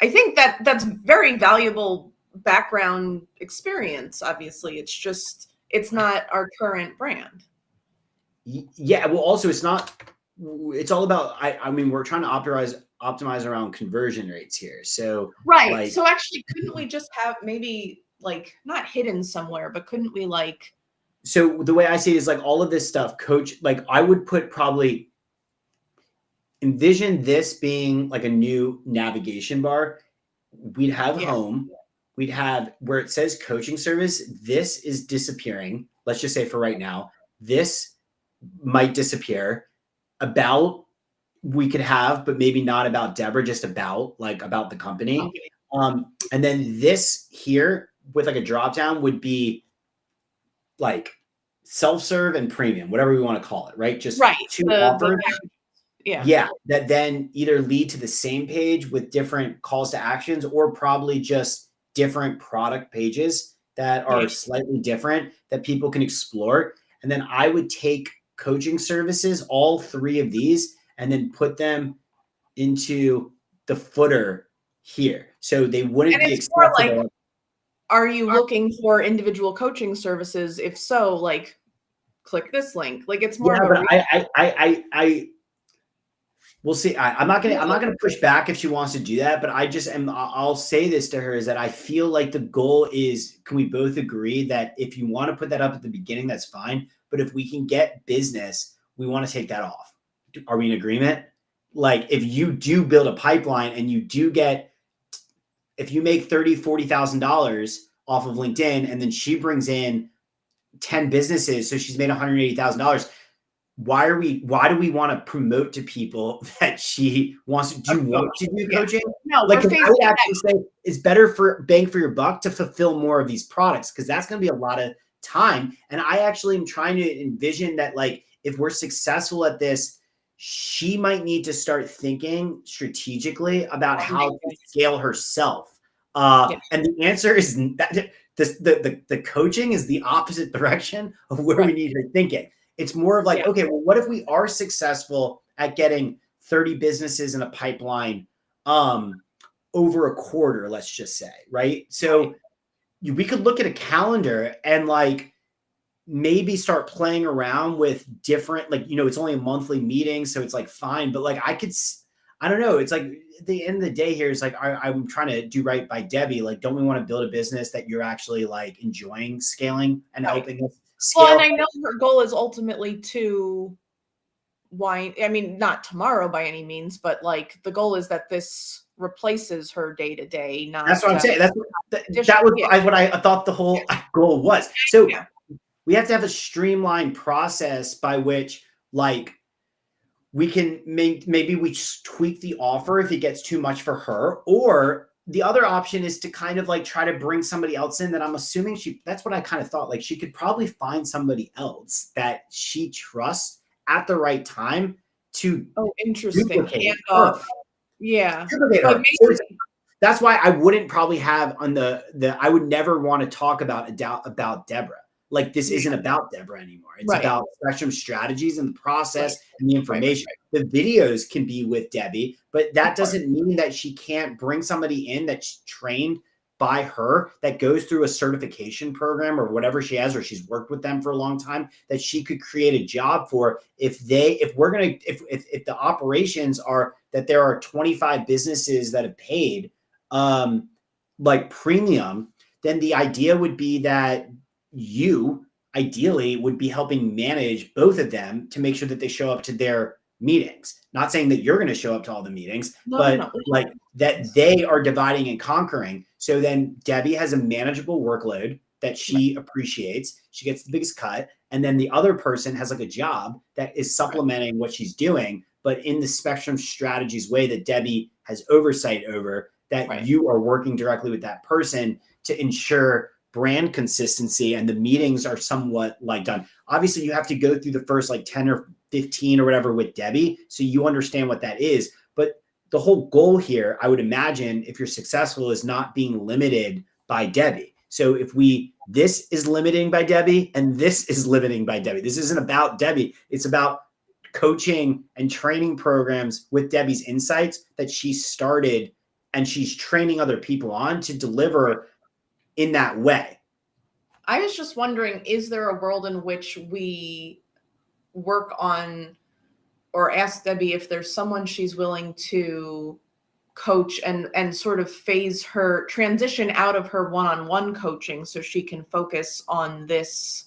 I think that's very valuable background experience. Obviously, it's not our current brand. Yeah. Well, also it's all about, I mean, we're trying to optimize around conversion rates here. So, right. Like, so actually, couldn't we just have maybe like not hidden somewhere, but couldn't we like, so the way I see it is like all of this stuff, coach, like I would put probably envision this being like a new navigation bar. We'd have home, we'd have where it says coaching service. This is disappearing. Let's just say for right now, this might disappear. About we could have, but maybe not about Deborah, just about the company. Okay. And then this here with like a drop down would be like self-serve and premium, whatever we want to call it, right? Just two offers. Yeah. That then either lead to the same page with different calls to actions, or probably just different product pages that are slightly different that people can explore. And then I would take coaching services, all three of these, and then put them into the footer here. So they wouldn't be accessible. Like, are you looking for individual coaching services? If so, like click this link. Like it's more of a we'll see. I'm not gonna push back if she wants to do that, but I'll say this to her, is that I feel like the goal is, can we both agree that if you want to put that up at the beginning, that's fine. But if we can get business, we want to take that off. Are we in agreement? Like if you do build a pipeline and you do if you make $30,000-$40,000 off of LinkedIn, and then she brings in 10 businesses, so she's made $180,000. Why do we want to promote to people that she wants to do? Want to do coaching? No, like I would actually say it's better for bang for your buck to fulfill more of these products, because that's going to be a lot of time. And I actually am trying to envision that, like, if we're successful at this, she might need to start thinking strategically about how to scale herself. And the answer is that the coaching is the opposite direction of where we need her thinking. It's more of like, okay, well, what if we are successful at getting 30 businesses in a pipeline over a quarter, let's just say, right? So we could look at a calendar and like maybe start playing around with different, like, it's only a monthly meeting, so it's like fine. But like I don't know. It's like at the end of the day here, it's like I'm trying to do right by Debbie. Like, don't we want to build a business that you're actually like enjoying scaling and helping us scale? Well, and I know her goal is ultimately not tomorrow by any means, but like the goal is that this replaces her day to day, not That's what I'm saying. That additional. was Yeah. what I thought the whole Yes. goal was. So Yeah. we have to have a streamlined process by which, like, we can maybe we just tweak the offer if it gets too much for her, or the other option is to kind of like try to bring somebody else in that I'm assuming that's what I kind of thought. Like, she could probably find somebody else that she trusts at the right time to Oh, interesting. duplicate Hand her. off. Yeah. Duplicate But her. maybe, That's why I wouldn't probably have on I would never want to talk about Deborah. Like, this isn't about Deborah anymore. It's Right. about Spectrum strategies and the process Right. and the information. The videos can be with Debbie, but that doesn't mean that she can't bring somebody in that's trained by her, that goes through a certification program or whatever she has, or she's worked with them for a long time, that she could create a job for. If the operations are that there are 25 businesses that have paid like premium, then the idea would be that you ideally would be helping manage both of them to make sure that they show up to their meetings. Not saying that you're going to show up to all the meetings, but like that they are dividing and conquering. So then Debbie has a manageable workload that she appreciates. She gets the biggest cut. And then the other person has like a job that is supplementing what she's doing, but in the Spectrum strategies way that Debbie has oversight over, that you are working directly with that person to ensure brand consistency, and the meetings are somewhat like done. Obviously, you have to go through the first like 10 or 15 or whatever with Debbie, so you understand what that is. But the whole goal here, I would imagine, if you're successful, is not being limited by Debbie. So if this is limiting by Debbie and this is limiting by Debbie, this isn't about Debbie. It's about coaching and training programs with Debbie's insights that she started, and she's training other people on to deliver in that way. I was just wondering, is there a world in which we work on or ask Debbie if there's someone she's willing to coach and sort of phase her transition out of her one-on-one coaching so she can focus on this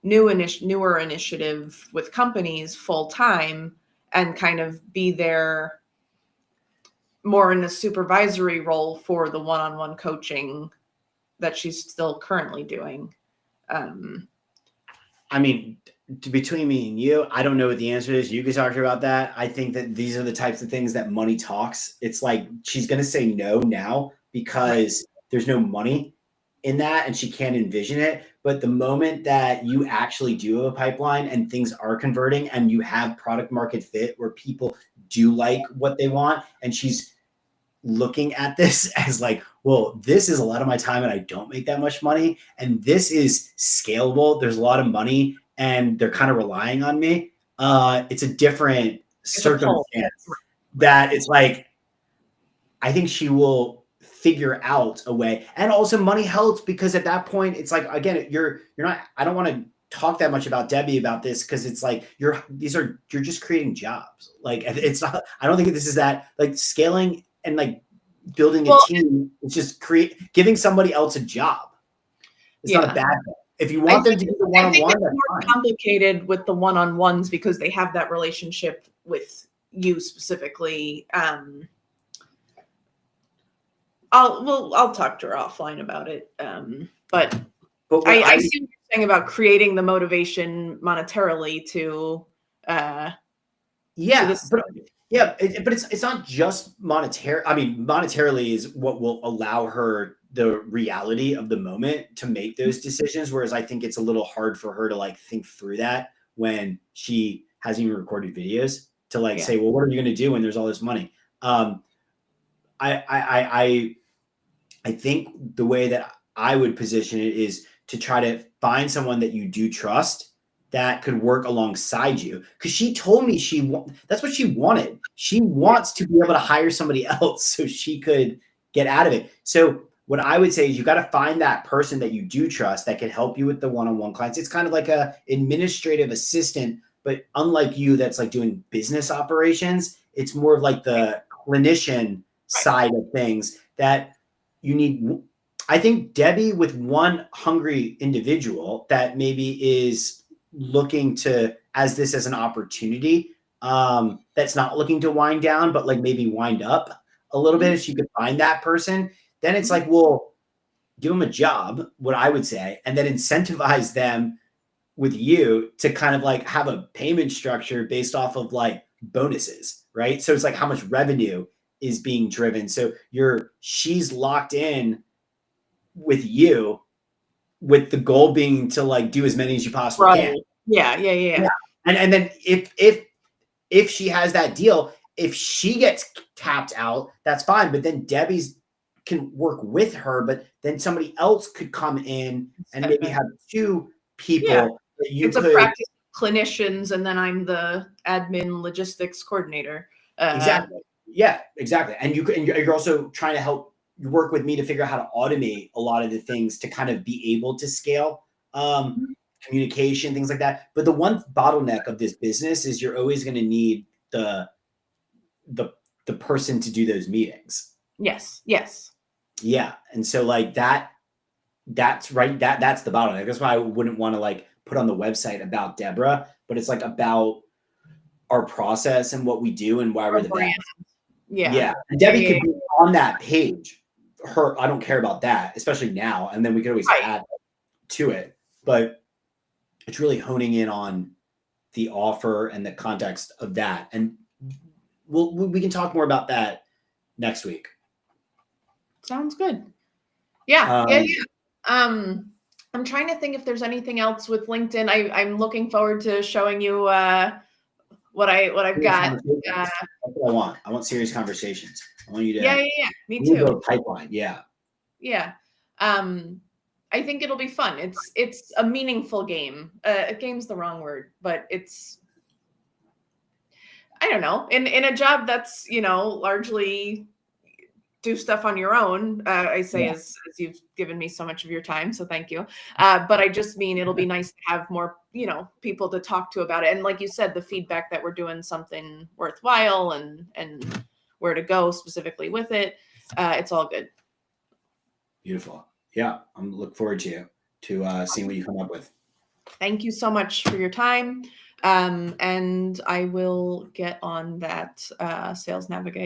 newer initiative with companies full time and kind of be there more in a supervisory role for the one-on-one coaching that she's still currently doing. I mean, between me and you, I don't know what the answer is. You can talk about that. I think that these are the types of things that money talks. It's like she's going to say no now because there's no money in that and she can't envision it. But the moment that you actually do have a pipeline and things are converting and you have product market fit where people do like what they want, and she's looking at this as like, well, this is a lot of my time and I don't make that much money, and this is scalable, there's a lot of money and they're kind of relying on me, it's a different circumstance that it's like, I think she will figure out a way. And also money helps, because at that point it's like, again, you're not, I don't want to talk that much about Debbie about this, because it's like you're just creating jobs. Like, it's not, I don't think this is that, like, scaling and like building a team, it's just giving somebody else a job. It's not a bad thing. If you want them to do the one-on-one, it's more complicated with the one-on-ones because they have that relationship with you specifically. I'll talk to her offline about it. But I see what you're saying about creating the motivation monetarily to. But it's not just monetary. I mean, monetarily is what will allow her the reality of the moment to make those decisions. Whereas I think it's a little hard for her to like think through that when she hasn't even recorded videos to like say, well, what are you going to do when there's all this money? I think the way that I would position it is to try to find someone that you do trust that could work alongside you. Because she told me that's what she wanted. She wants to be able to hire somebody else so she could get out of it. So what I would say is you got to find that person that you do trust that can help you with the one-on-one clients. It's kind of like a administrative assistant, but unlike you, that's like doing business operations. It's more of like the clinician side of things that you need. I think Debbie, with one hungry individual that maybe is looking to as this as an opportunity, that's not looking to wind down, but like maybe wind up. a little bit if she could find that person. Then it's like, well, give them a job, what I would say, and then incentivize them with you to kind of like have a payment structure based off of like bonuses, right? So it's like how much revenue is being driven. So she's locked in with you with the goal being to like do as many as you possibly can. Yeah. And then if she has that deal, if she gets tapped out, that's fine. But then Debbie's can work with her, but then somebody else could come in and maybe have two people that you it's could a practice clinicians, and then I'm the admin logistics coordinator. Exactly. Yeah, exactly. And you're also trying to help work with me to figure out how to automate a lot of the things to kind of be able to scale communication, things like that. But the one bottleneck of this business is you're always going to need the person to do those meetings. Yes. Yeah. And so like that's right. That's the bottleneck. That's why I wouldn't want to like put on the website about Deborah, but it's like about our process and what we do and why we're the best. Yeah. And Debbie could be on that page. I don't care about that, especially now. And then we could always add to it. But it's really honing in on the offer and the context of that. And we can talk more about that next week. Sounds good. Yeah. I'm trying to think if there's anything else with LinkedIn. I'm looking forward to showing you what I've got. That's what I want. I want serious conversations. I want you to. Yeah. Me too. Build a pipeline. Yeah. I think it'll be fun. It's a meaningful game. A game's the wrong word, but it's, I don't know, in a job that's, largely do stuff on your own. I say as you've given me so much of your time, so thank you. But I just mean it'll be nice to have more, people to talk to about it. And like you said, the feedback that we're doing something worthwhile and where to go specifically with it. It's all good. Beautiful. Yeah, I'm looking forward to seeing what you come up with. Thank you so much for your time. And I will get on that Sales Navigator